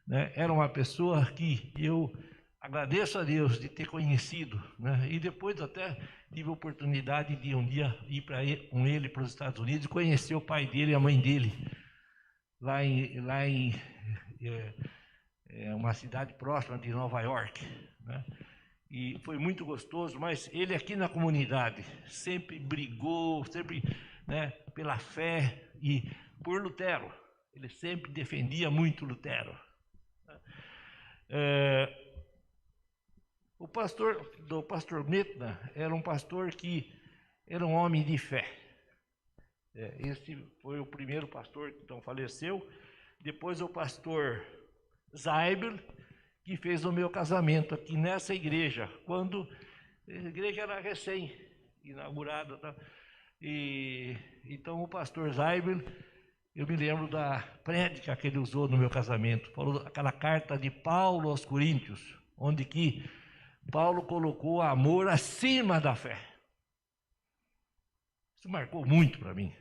né? Era uma pessoa que eu agradeço a Deus de ter conhecido, né? E depois até tive a oportunidade de um dia ir com ele para os Estados Unidos e conhecer o pai dele e a mãe dele, lá em uma cidade próxima de Nova York, né? E foi muito gostoso, mas ele aqui na comunidade sempre brigou, sempre, né, pela fé e por Lutero. Ele sempre defendia muito Lutero. O pastor Metna era um pastor que era um homem de fé. Esse foi o primeiro pastor que então faleceu. Depois o pastor Zaibel, que fez o meu casamento aqui nessa igreja, quando a igreja era recém-inaugurada. Tá? E então o pastor Zaibel, eu me lembro da prédica que ele usou no meu casamento, falou aquela carta de Paulo aos Coríntios, onde que Paulo colocou amor acima da fé. Isso marcou muito para mim.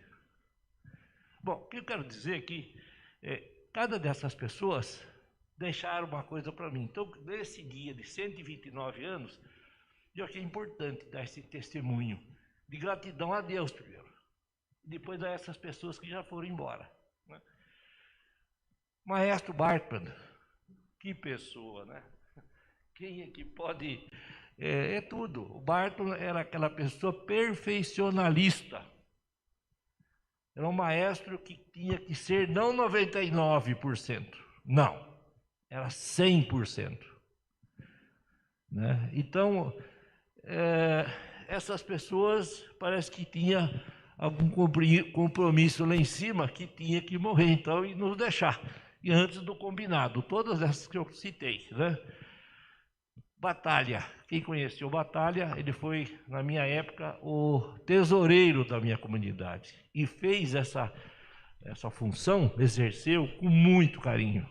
Bom, o que eu quero dizer é que cada dessas pessoas deixaram uma coisa para mim. Então, nesse dia de 129 anos, eu achei importante dar esse testemunho de gratidão a Deus primeiro, e depois a essas pessoas que já foram embora, né? Maestro Bartman, que pessoa, né? Quem é que pode... É tudo. O Bartman era aquela pessoa perfeccionalista. Era um maestro que tinha que ser não 99%, não. Era 100%. Né? Então, essas pessoas parece que tinha algum compromisso lá em cima que tinha que morrer, então, e nos deixar. E antes do combinado, todas essas que eu citei, né? Batalha. Quem conheceu Batalha, ele foi, na minha época, o tesoureiro da minha comunidade. E fez essa função, exerceu com muito carinho.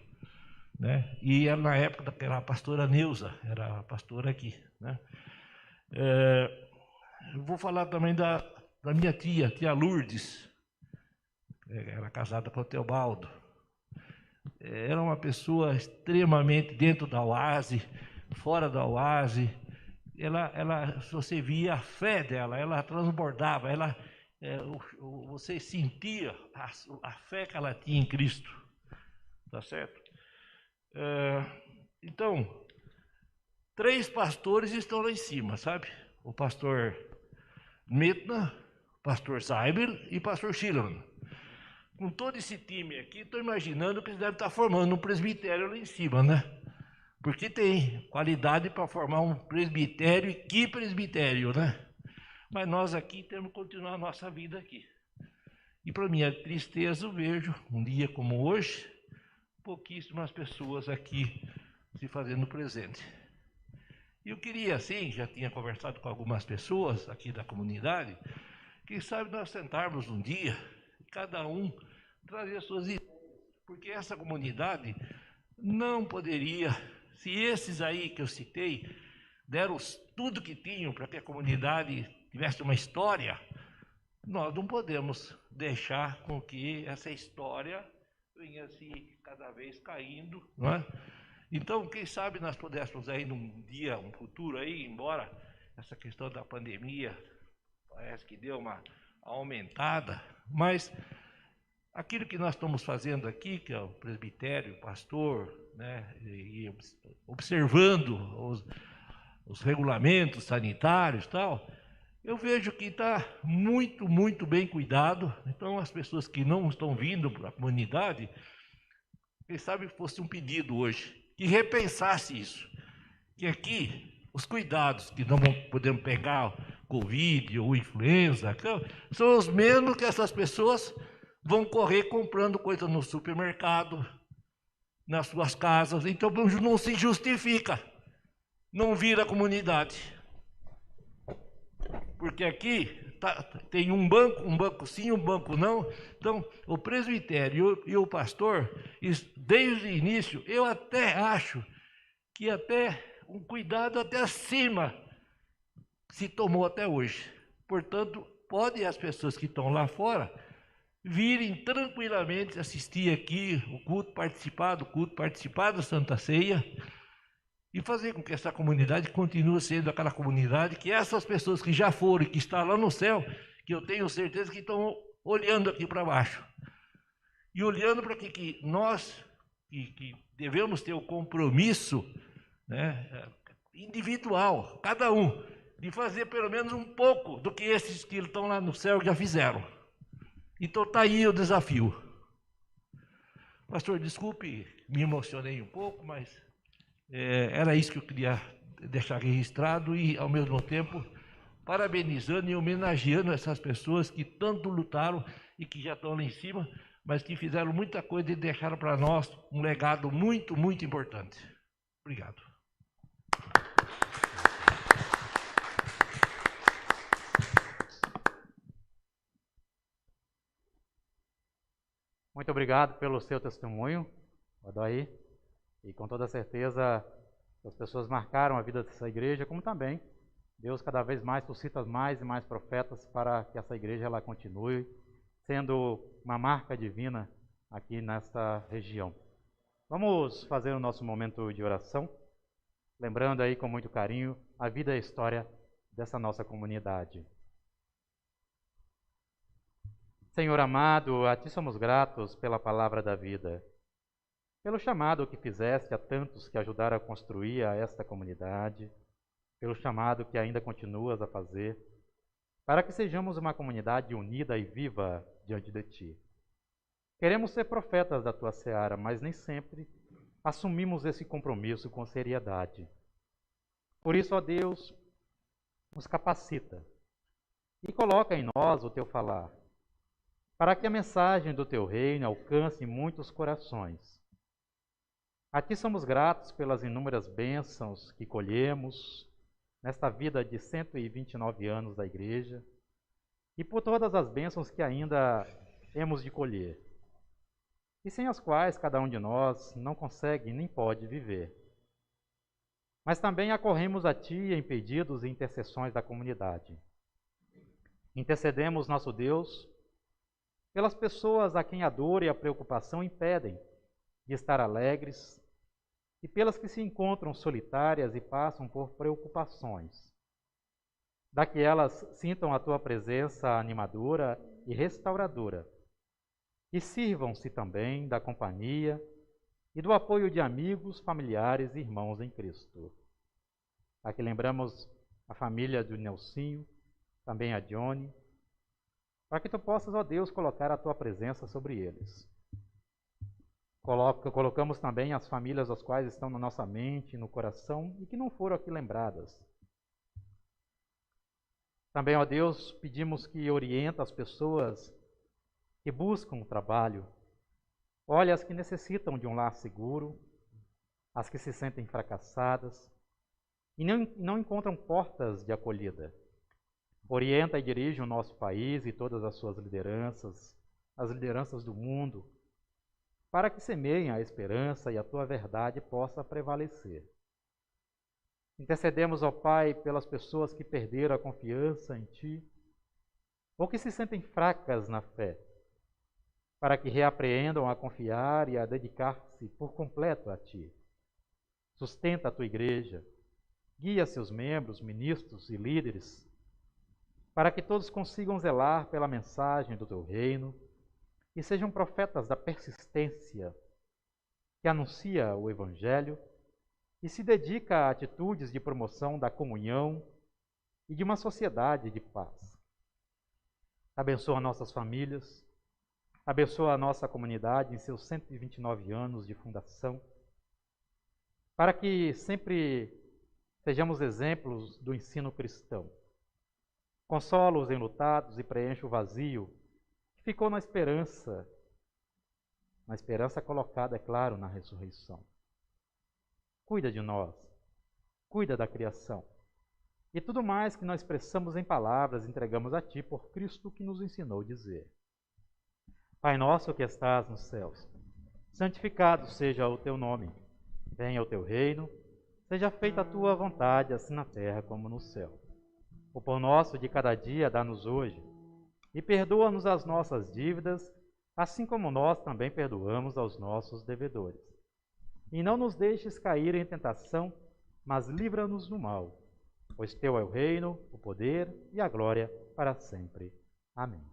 Né? E era na época era a pastora Neuza, era a pastora aqui. Né? Eu vou falar também da minha tia Lourdes, era casada com o Teobaldo. Era uma pessoa extremamente dentro da oase, fora da oase. Ela, se você via a fé dela, ela transbordava, você sentia a fé que ela tinha em Cristo. Tá certo? Então, 3 pastores estão lá em cima, sabe? O pastor Metna, o pastor Zaibel e o pastor Schillerman. Com todo esse time aqui, estou imaginando que eles devem estar formando um presbitério lá em cima, né? Porque tem qualidade para formar um presbitério, e que presbitério, né? Mas nós aqui temos que continuar a nossa vida aqui. E para minha tristeza, eu vejo, um dia como hoje, pouquíssimas pessoas aqui se fazendo presente. E eu queria, assim, já tinha conversado com algumas pessoas aqui da comunidade, quem sabe nós sentarmos um dia, cada um trazer suas ideias, porque essa comunidade não poderia, se esses aí que eu citei deram tudo que tinham para que a comunidade tivesse uma história, nós não podemos deixar com que essa história venha se cada vez caindo, não é? Então, quem sabe nós pudéssemos aí num dia, um futuro aí, embora essa questão da pandemia parece que deu uma aumentada, mas aquilo que nós estamos fazendo aqui, que é o presbitério, o pastor, né, e observando os regulamentos sanitários e tal, eu vejo que está muito, muito bem cuidado. Então, as pessoas que não estão vindo para a comunidade, quem sabe fosse um pedido hoje, que repensasse isso. Que aqui, os cuidados que não podemos pegar Covid ou influenza, são os mesmos que essas pessoas vão correr comprando coisa no supermercado, nas suas casas. Então, não se justifica não vir à comunidade. Porque aqui tem um banco sim, um banco não. Então, o presbitério e o pastor, desde o início, eu até acho que até um cuidado até acima se tomou até hoje. Portanto, podem as pessoas que estão lá fora virem tranquilamente assistir aqui o culto, participar da Santa Ceia e fazer com que essa comunidade continue sendo aquela comunidade que essas pessoas que já foram e que estão lá no céu, que eu tenho certeza que estão olhando aqui para baixo. E olhando para que nós, que devemos ter o compromisso, né, individual, cada um, de fazer pelo menos um pouco do que esses que estão lá no céu já fizeram. Então está aí o desafio. Pastor, desculpe, me emocionei um pouco, mas era isso que eu queria deixar registrado e, ao mesmo tempo, parabenizando e homenageando essas pessoas que tanto lutaram e que já estão lá em cima, mas que fizeram muita coisa e deixaram para nós um legado muito, muito importante. Obrigado. Muito obrigado pelo seu testemunho, Adair. E com toda certeza as pessoas marcaram a vida dessa igreja, como também Deus cada vez mais suscita mais e mais profetas para que essa igreja ela continue sendo uma marca divina aqui nesta região. Vamos fazer o nosso momento de oração, lembrando aí com muito carinho a vida e a história dessa nossa comunidade. Senhor amado, a Ti somos gratos pela palavra da vida, pelo chamado que fizeste a tantos que ajudaram a construir esta comunidade, pelo chamado que ainda continuas a fazer, para que sejamos uma comunidade unida e viva diante de Ti. Queremos ser profetas da Tua seara, mas nem sempre assumimos esse compromisso com seriedade. Por isso, ó Deus, nos capacita e coloca em nós o Teu falar, para que a mensagem do Teu reino alcance muitos corações. A Ti somos gratos pelas inúmeras bênçãos que colhemos nesta vida de 129 anos da igreja e por todas as bênçãos que ainda temos de colher e sem as quais cada um de nós não consegue nem pode viver. Mas também acorremos a Ti em pedidos e intercessões da comunidade. Intercedemos, nosso Deus, pelas pessoas a quem a dor e a preocupação impedem de estar alegres e pelas que se encontram solitárias e passam por preocupações. Dá que elas sintam a Tua presença animadora e restauradora e sirvam-se também da companhia e do apoio de amigos, familiares e irmãos em Cristo. Aqui lembramos a família do Nelsinho, também a Johnny, para que Tu possas, ó Deus, colocar a Tua presença sobre eles. Colocamos também as famílias as quais estão na nossa mente, no coração e que não foram aqui lembradas. Também, ó Deus, pedimos que orienta as pessoas que buscam o trabalho. Olha as que necessitam de um lar seguro, as que se sentem fracassadas e não encontram portas de acolhida. Orienta e dirige o nosso país e todas as suas lideranças, as lideranças do mundo, para que semeiem a esperança e a Tua verdade possa prevalecer. Intercedemos, ó Pai, pelas pessoas que perderam a confiança em Ti, ou que se sentem fracas na fé, para que reapreendam a confiar e a dedicar-se por completo a Ti. Sustenta a Tua igreja, guia seus membros, ministros e líderes, para que todos consigam zelar pela mensagem do Teu reino e sejam profetas da persistência, que anuncia o Evangelho e se dedica a atitudes de promoção da comunhão e de uma sociedade de paz. Abençoa nossas famílias, abençoa a nossa comunidade em seus 129 anos de fundação, para que sempre sejamos exemplos do ensino cristão. Consola os enlutados e preenche o vazio que ficou na esperança colocada, é claro, na ressurreição. Cuida de nós, cuida da criação. E tudo mais que nós expressamos em palavras, entregamos a Ti por Cristo que nos ensinou a dizer. Pai nosso que estás nos céus, santificado seja o Teu nome. Venha o Teu reino, Seja feita a tua vontade, assim na terra como no céu. O pão nosso de cada dia dá-nos hoje, e perdoa-nos as nossas dívidas, assim como nós também perdoamos aos nossos devedores. E não nos deixes cair em tentação, mas livra-nos do mal. Pois teu é o reino, o poder e a glória para sempre. Amém.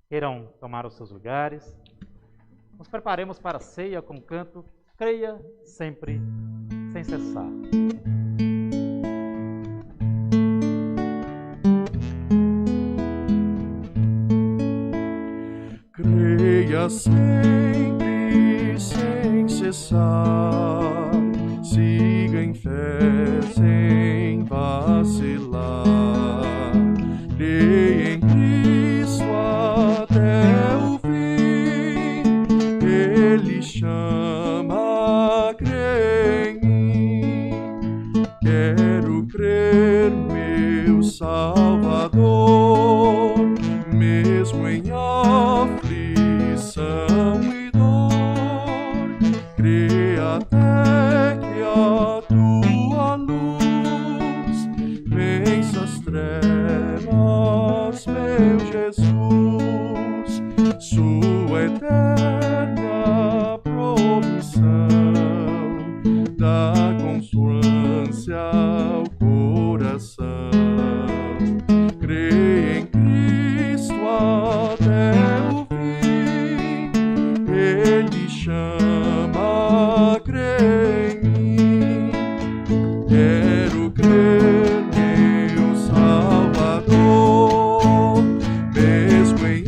Queiram tomar os seus lugares. Nos preparemos para a ceia com o canto Creia Sempre, sem cessar. Creia sempre, sem cessar, siga em fé, sem vacilar. Creia em Cristo até o fim, Ele chama, crê em mim. Quero crer, meu Salvador, mesmo em aflição e dor, crê até que a tua luz vença as trevas, meu Jesus, sua eterna provisão dá constância ao coração. Crê em Cristo até o fim, Ele chama, crê em mim. Quero crer, meu Salvador, mesmo em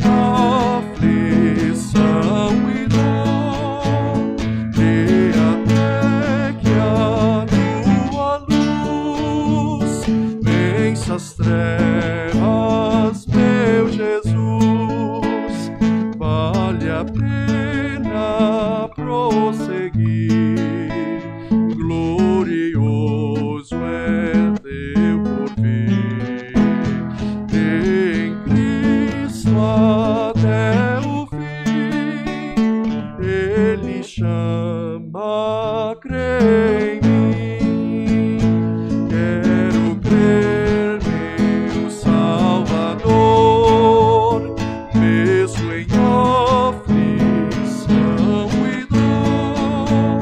aflição e dor, crê até que a tua luz vença as trevas, meu Jesus. Vale a pena prosseguir, glorioso é teu porvir. Crê em Cristo até o fim, Ele chama, crê em mim. Quero crer, meu Salvador, mesmo em aflição e dor,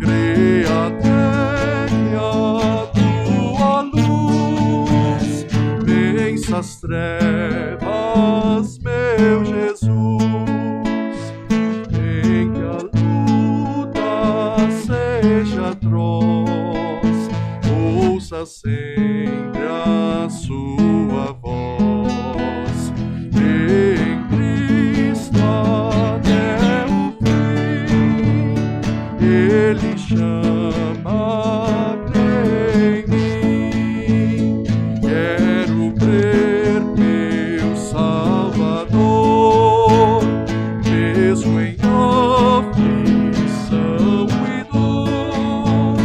crê até que a tua luz vença as trevas, meu Jesus. Em que a luta seja atroz, ouça sempre a sua voz. Em Cristo até o fim, Ele chama, crê em mim. Quero crer, meu Salvador, mesmo em aflição e dor,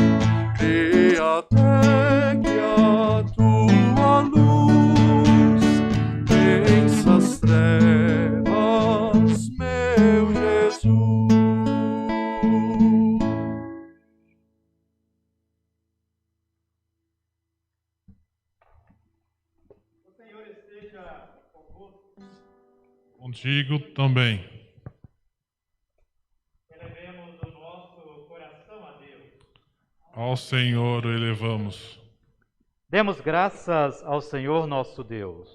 crê até que a tua luz vença as trevas, meu Jesus. O Senhor esteja convosco. Contigo também. Elevemos o nosso coração a Deus. Ao Senhor o elevamos. Demos graças ao Senhor nosso Deus.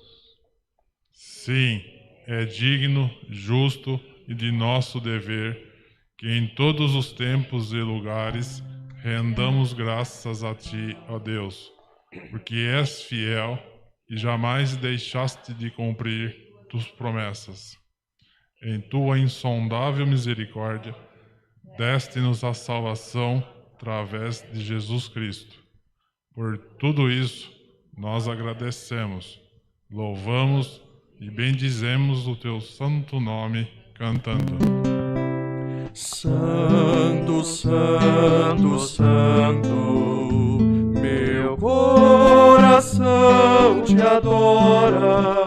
Sim, é digno, justo e de nosso dever que em todos os tempos e lugares rendamos graças a Ti, ó Deus, porque és fiel e jamais deixaste de cumprir Tuas promessas. Em Tua insondável misericórdia, deste-nos a salvação através de Jesus Cristo. Por tudo isso, nós agradecemos, louvamos e bendizemos o Teu santo nome, cantando: Santo, Santo, Santo, meu coração te adora,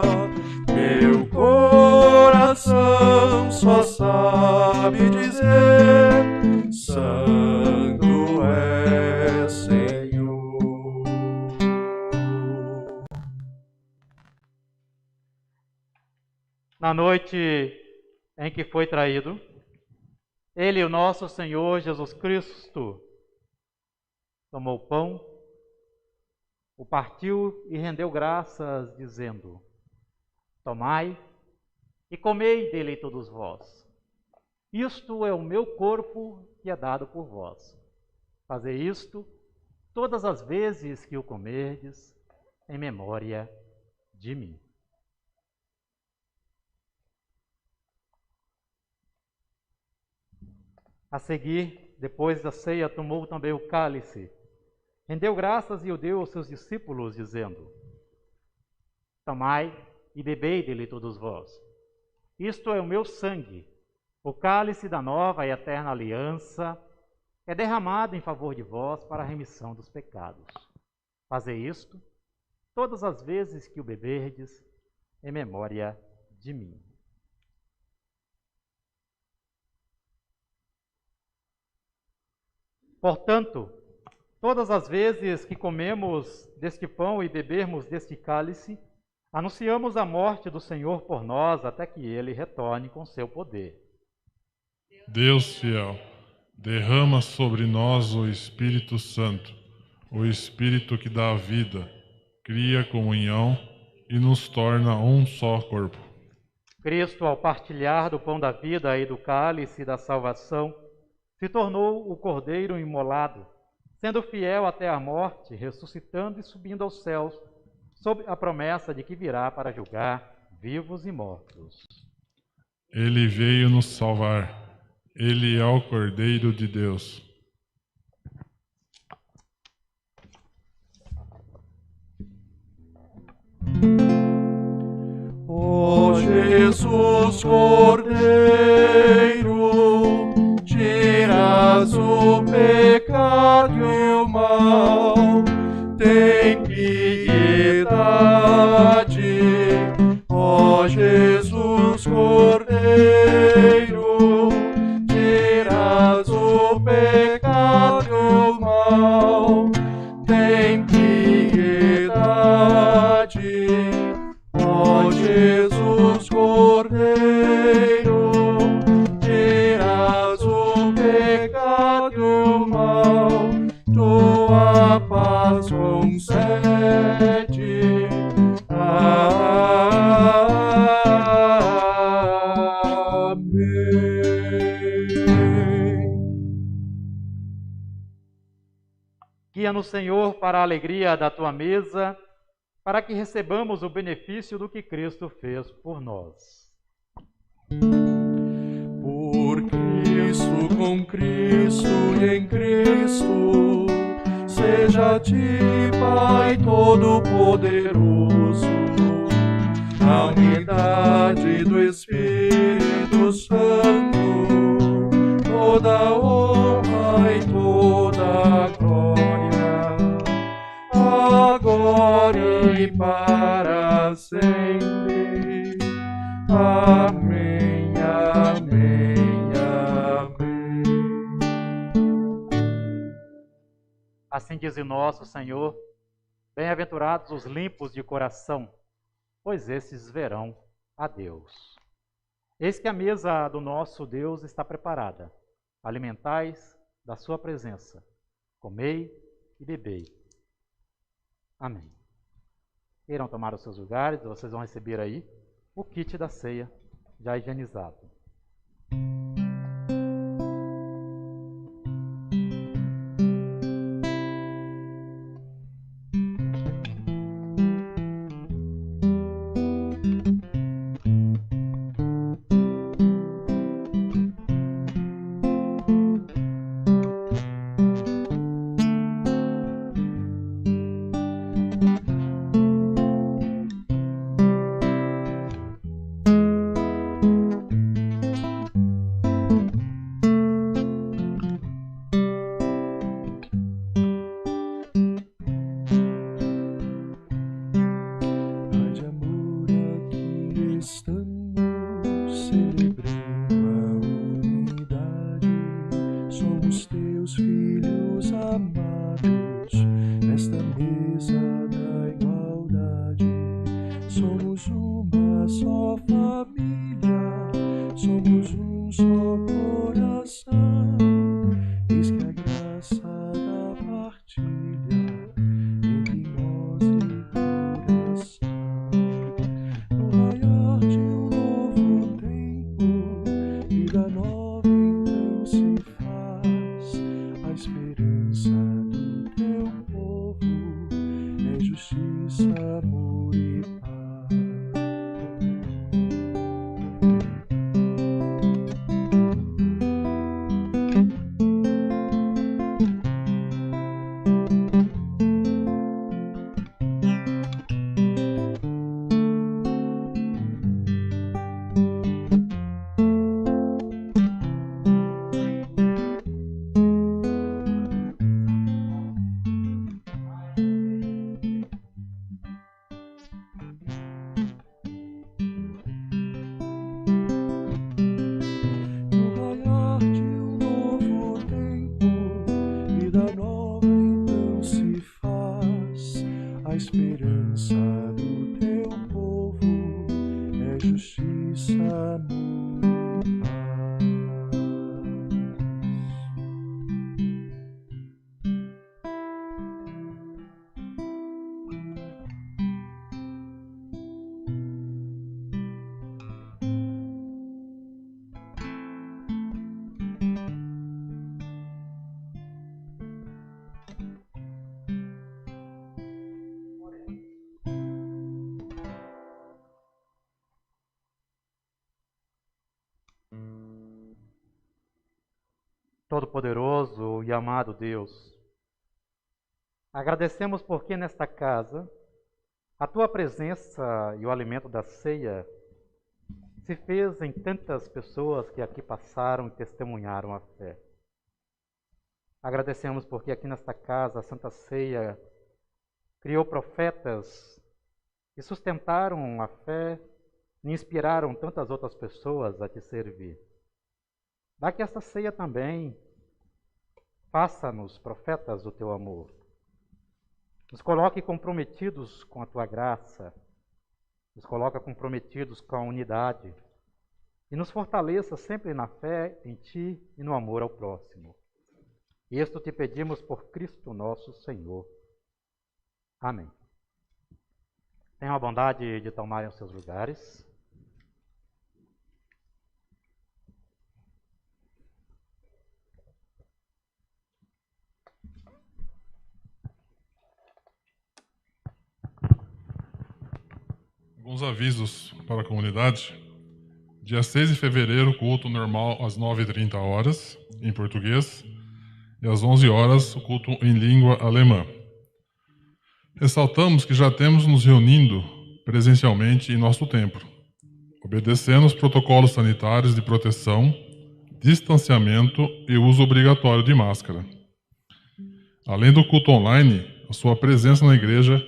meu coração só sabe dizer: Santo és Na noite em que foi traído, Ele, o nosso Senhor Jesus Cristo, tomou o pão, o partiu e rendeu graças, dizendo: tomai e comei dele todos vós. Isto é o meu corpo que é dado por vós. Fazei isto todas as vezes que o comerdes, em memória de mim. A seguir, depois da ceia, tomou também o cálice, rendeu graças e o deu aos seus discípulos, dizendo: tomai e bebei dele todos vós. Isto é o meu sangue, o cálice da nova e eterna aliança, é derramado em favor de vós para a remissão dos pecados. Fazei isto todas as vezes que o beberdes, em memória de mim. Portanto, todas as vezes que comemos deste pão e bebermos deste cálice, anunciamos a morte do Senhor por nós até que Ele retorne com seu poder. Deus fiel, derrama sobre nós o Espírito Santo, o Espírito que dá a vida, cria comunhão e nos torna um só corpo. Cristo, ao partilhar do pão da vida e do cálice da salvação, se tornou o Cordeiro imolado, sendo fiel até a morte, ressuscitando e subindo aos céus, sob a promessa de que virá para julgar vivos e mortos. Ele veio nos salvar. Ele é o Cordeiro de Deus. Ó Jesus Cordeiro, tiras o pecado e o mal, tem piedade. Ó Jesus Cordeiro, tiras o pecado e o mal, tem piedade. Ó Jesus Cordeiro, tiras o pecado e o mal, tua paz concede. Amém. Guia-nos, Senhor, para a alegria da tua mesa, para que recebamos o benefício do que Cristo fez por nós. Por Cristo, com Cristo e em Cristo, seja a ti, Pai Todo-Poderoso, a unidade do Espírito Santo, toda honra e toda glória, agora e para sempre. Amém, amém, amém. Assim diz o nosso Senhor: bem-aventurados os limpos de coração, pois esses verão a Deus. Eis que a mesa do nosso Deus está preparada. Alimentais da sua presença. Comei e bebei. Amém. Queiram tomar os seus lugares, vocês vão receber aí o kit da ceia já higienizado. Somos uma só família. justiça, amor e paz. Todo-Poderoso e amado Deus, agradecemos porque nesta casa a Tua presença e o alimento da ceia se fez em tantas pessoas que aqui passaram e testemunharam a fé. Agradecemos porque aqui nesta casa a Santa Ceia criou profetas que sustentaram a fé e inspiraram tantas outras pessoas a Te servir. Dá que esta ceia também faça-nos profetas do Teu amor. Nos coloque comprometidos com a Tua graça, nos coloca comprometidos com a unidade e nos fortaleça sempre na fé em Ti e no amor ao próximo. Isto te pedimos por Cristo nosso Senhor. Amém. Tenham a bondade de tomarem os seus lugares. Alguns avisos para a comunidade. Dia 6 de fevereiro, culto normal às 9h30, em português, e às 11 horas, o culto em língua alemã. Ressaltamos que já temos nos reunindo presencialmente em nosso templo, obedecendo os protocolos sanitários de proteção, distanciamento e uso obrigatório de máscara. Além do culto online, a sua presença na igreja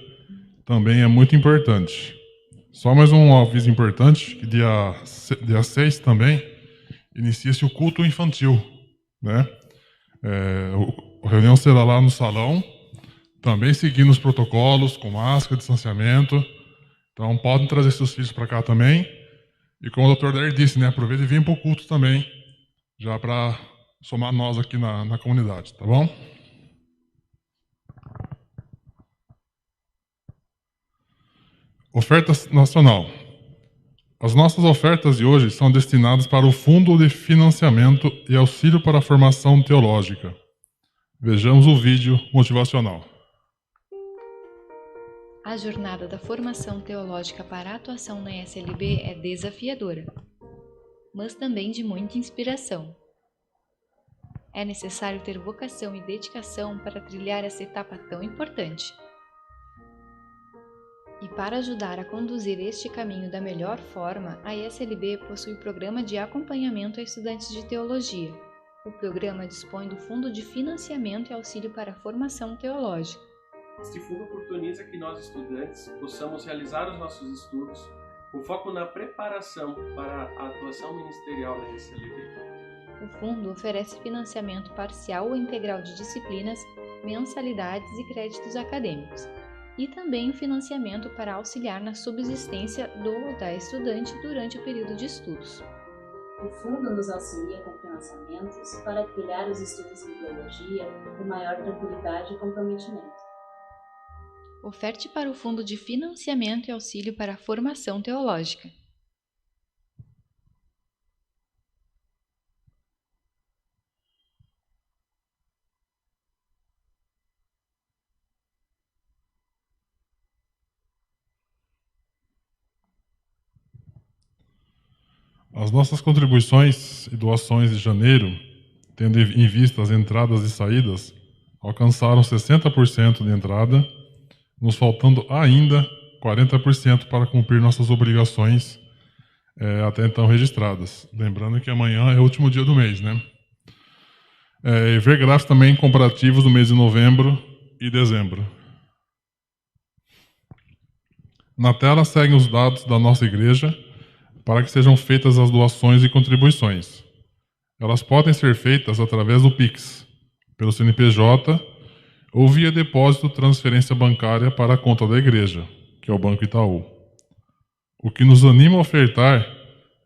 também é muito importante. Só mais um aviso importante, que dia 6 também inicia-se o culto infantil, né? A reunião será lá no salão, também seguindo os protocolos, com máscara, distanciamento. Então podem trazer seus filhos para cá também. E como o Dr. Der disse, né, aproveita e vem para o culto também, já para somar nós aqui na comunidade, tá bom? Oferta nacional. As nossas ofertas de hoje são destinadas para o Fundo de Financiamento e Auxílio para a Formação Teológica. Vejamos o vídeo motivacional. A jornada da formação teológica para a atuação na SLB é desafiadora, mas também de muita inspiração. É necessário ter vocação e dedicação para trilhar essa etapa tão importante. E para ajudar a conduzir este caminho da melhor forma, a SLB possui o Programa de Acompanhamento a Estudantes de Teologia. O programa dispõe do Fundo de Financiamento e Auxílio para a Formação Teológica. Este fundo oportuniza que nós, estudantes, possamos realizar os nossos estudos com foco na preparação para a atuação ministerial na SLB. O fundo oferece financiamento parcial ou integral de disciplinas, mensalidades e créditos acadêmicos, e também o financiamento para auxiliar na subsistência do ou da estudante durante o período de estudos. O fundo nos auxilia com financiamentos para trilhar os estudos em teologia com maior tranquilidade e comprometimento. Oferte para o Fundo de Financiamento e Auxílio para a Formação Teológica. As nossas contribuições e doações de janeiro, tendo em vista as entradas e saídas, alcançaram 60% de entrada, nos faltando ainda 40% para cumprir nossas obrigações até então registradas. Lembrando que amanhã é o último dia do mês, né? E ver gráficos também comparativos do mês de novembro e dezembro. Na tela seguem os dados da nossa igreja para que sejam feitas as doações e contribuições. Elas podem ser feitas através do Pix, pelo CNPJ ou via depósito transferência bancária para a conta da igreja, que é o Banco Itaú. O que nos anima a ofertar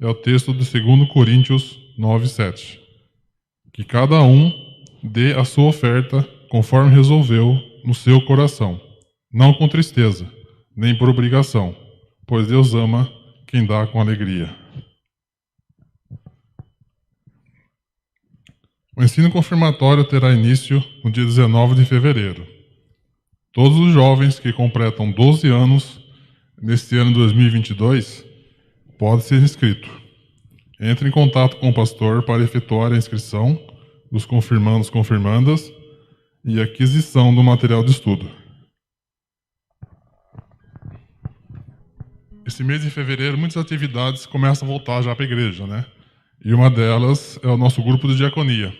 é o texto de 2 Coríntios 9:7, que cada um dê a sua oferta conforme resolveu no seu coração, não com tristeza, nem por obrigação, pois Deus ama quem dá com alegria. O ensino confirmatório terá início no dia 19 de fevereiro. Todos os jovens que completam 12 anos neste ano de 2022 podem ser inscritos. Entre em contato com o pastor para efetuar a inscrição dos confirmandos, confirmandas e aquisição do material de estudo. Esse mês de fevereiro, muitas atividades começam a voltar já para a igreja, né? E uma delas é o nosso grupo de diaconia.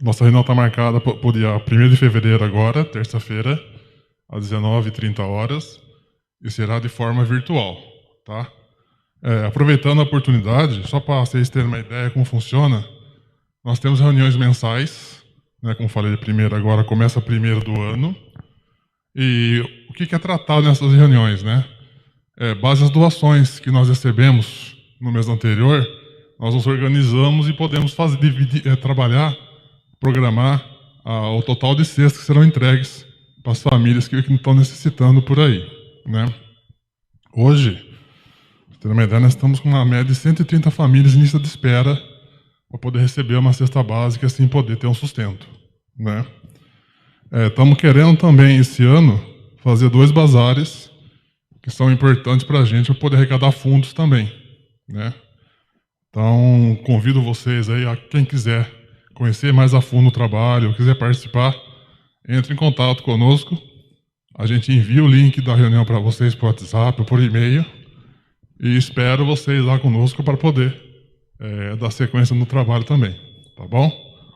Nossa reunião está marcada para o dia 1º de fevereiro agora, terça-feira, às 19h30, e será de forma virtual, tá? Aproveitando a oportunidade, só para vocês terem uma ideia como funciona, nós temos reuniões mensais, né, como falei primeiro, agora começa 1º do ano, e o que é tratado nessas reuniões, né? Base as doações que nós recebemos no mês anterior, nós nos organizamos e podemos trabalhar, programar o total de cestas que serão entregues para as famílias que estão necessitando por aí, né? Hoje, para ter uma ideia, nós estamos com uma média de 130 famílias em lista de espera para poder receber uma cesta básica e assim poder ter um sustento, né? Estamos querendo também, esse ano, fazer 2 bazares que são importantes para a gente, para poder arrecadar fundos também, né? Então, convido vocês aí, a quem quiser conhecer mais a fundo o trabalho, quiser participar, entre em contato conosco. A gente envia o link da reunião para vocês por WhatsApp ou por e-mail e espero vocês lá conosco para poder dar sequência no trabalho também, tá bom?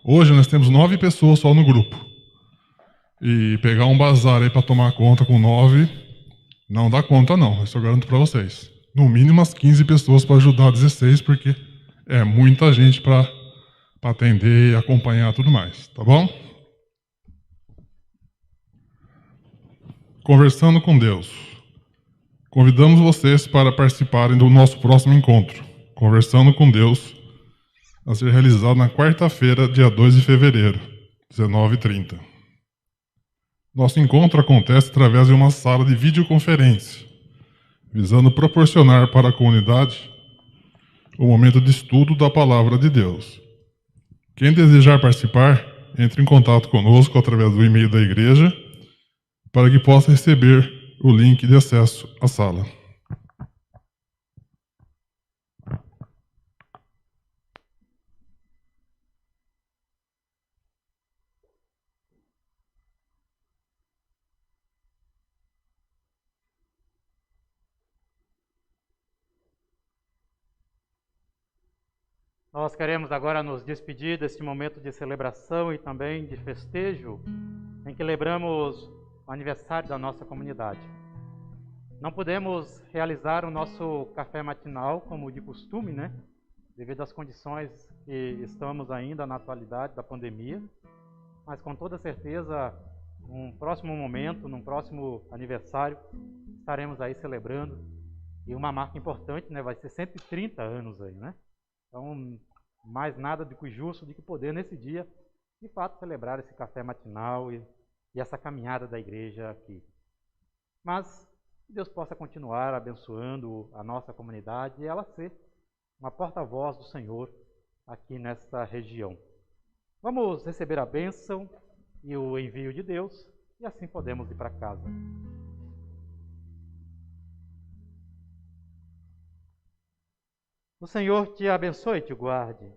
Hoje nós temos 9 pessoas só no grupo. E pegar um bazar aí para tomar conta com 9, não dá conta não, isso eu garanto para vocês. No mínimo umas 15 pessoas para ajudar 16, porque é muita gente para atender, acompanhar tudo mais, tá bom? Conversando com Deus. Convidamos vocês para participarem do nosso próximo encontro, Conversando com Deus, a ser realizado na quarta-feira, dia 2 de fevereiro, 19h30. Nosso encontro acontece através de uma sala de videoconferência, visando proporcionar para a comunidade o momento de estudo da Palavra de Deus. Quem desejar participar, entre em contato conosco através do e-mail da igreja, para que possa receber o link de acesso à sala. Nós queremos agora nos despedir deste momento de celebração e também de festejo, em que lembramos o aniversário da nossa comunidade. Não podemos realizar o nosso café matinal como de costume, né? Devido às condições que estamos ainda na atualidade da pandemia, mas com toda certeza, num próximo momento, num próximo aniversário, estaremos aí celebrando. E uma marca importante, né? Vai ser 130 anos aí, né? Então, mais nada do que justo do que poder, nesse dia, de fato, celebrar esse café matinal e essa caminhada da igreja aqui. Mas que Deus possa continuar abençoando a nossa comunidade e ela ser uma porta-voz do Senhor aqui nesta região. Vamos receber a bênção e o envio de Deus e assim podemos ir para casa. O Senhor te abençoe e te guarde.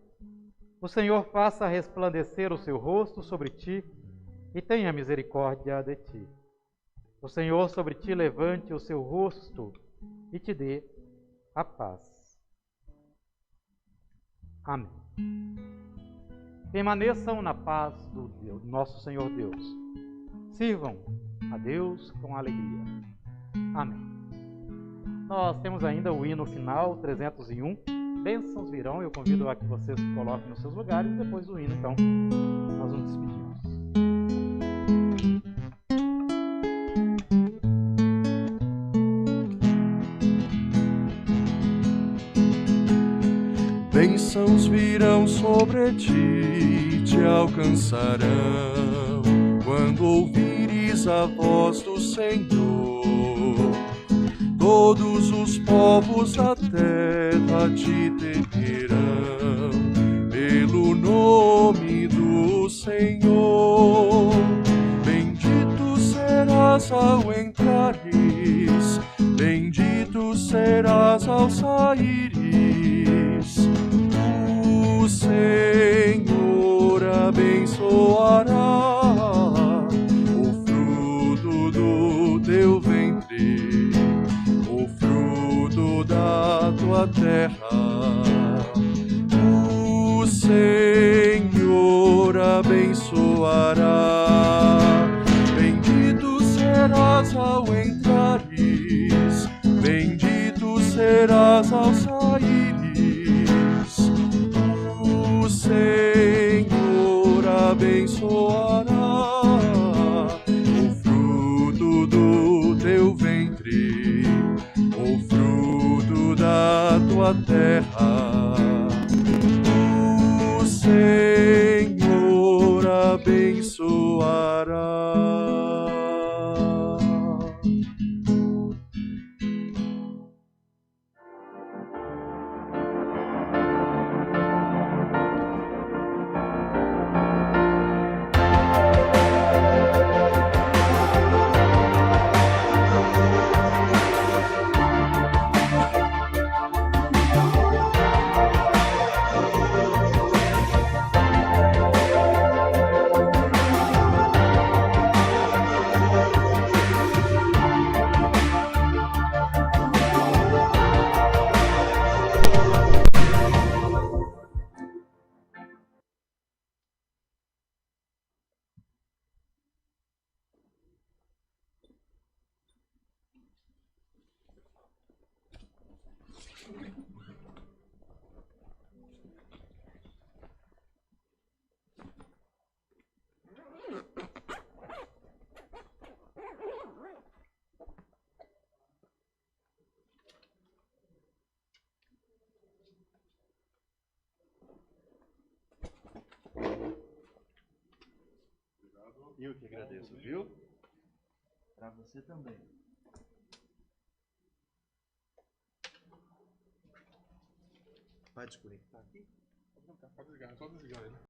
O Senhor faça resplandecer o seu rosto sobre ti e tenha misericórdia de ti. O Senhor sobre ti levante o seu rosto e te dê a paz. Amém. Permaneçam na paz do nosso Senhor Deus. Sirvam a Deus com alegria. Amém. Nós temos ainda o hino final 301. Bênçãos virão. Eu convido a que vocês coloquem nos seus lugares. Depois do hino, então, nós nos despedimos. Bênçãos virão sobre ti, te alcançarão, quando ouvires a voz do Senhor. Todos os povos da terra te temerão, pelo nome do Senhor. Bendito serás ao entrares, bendito serás ao saíres. O Senhor abençoará o fruto do teu ventre, o fruto da tua terra. O Senhor abençoará. Bendito serás ao entrares, bendito serás ao saíres. O Senhor abençoará o fruto do teu ventre, o fruto da tua terra. O Senhor abençoará. Eu que agradeço, viu? Para você também. Vai desconectar aqui? Pode desligar, só desligar ele.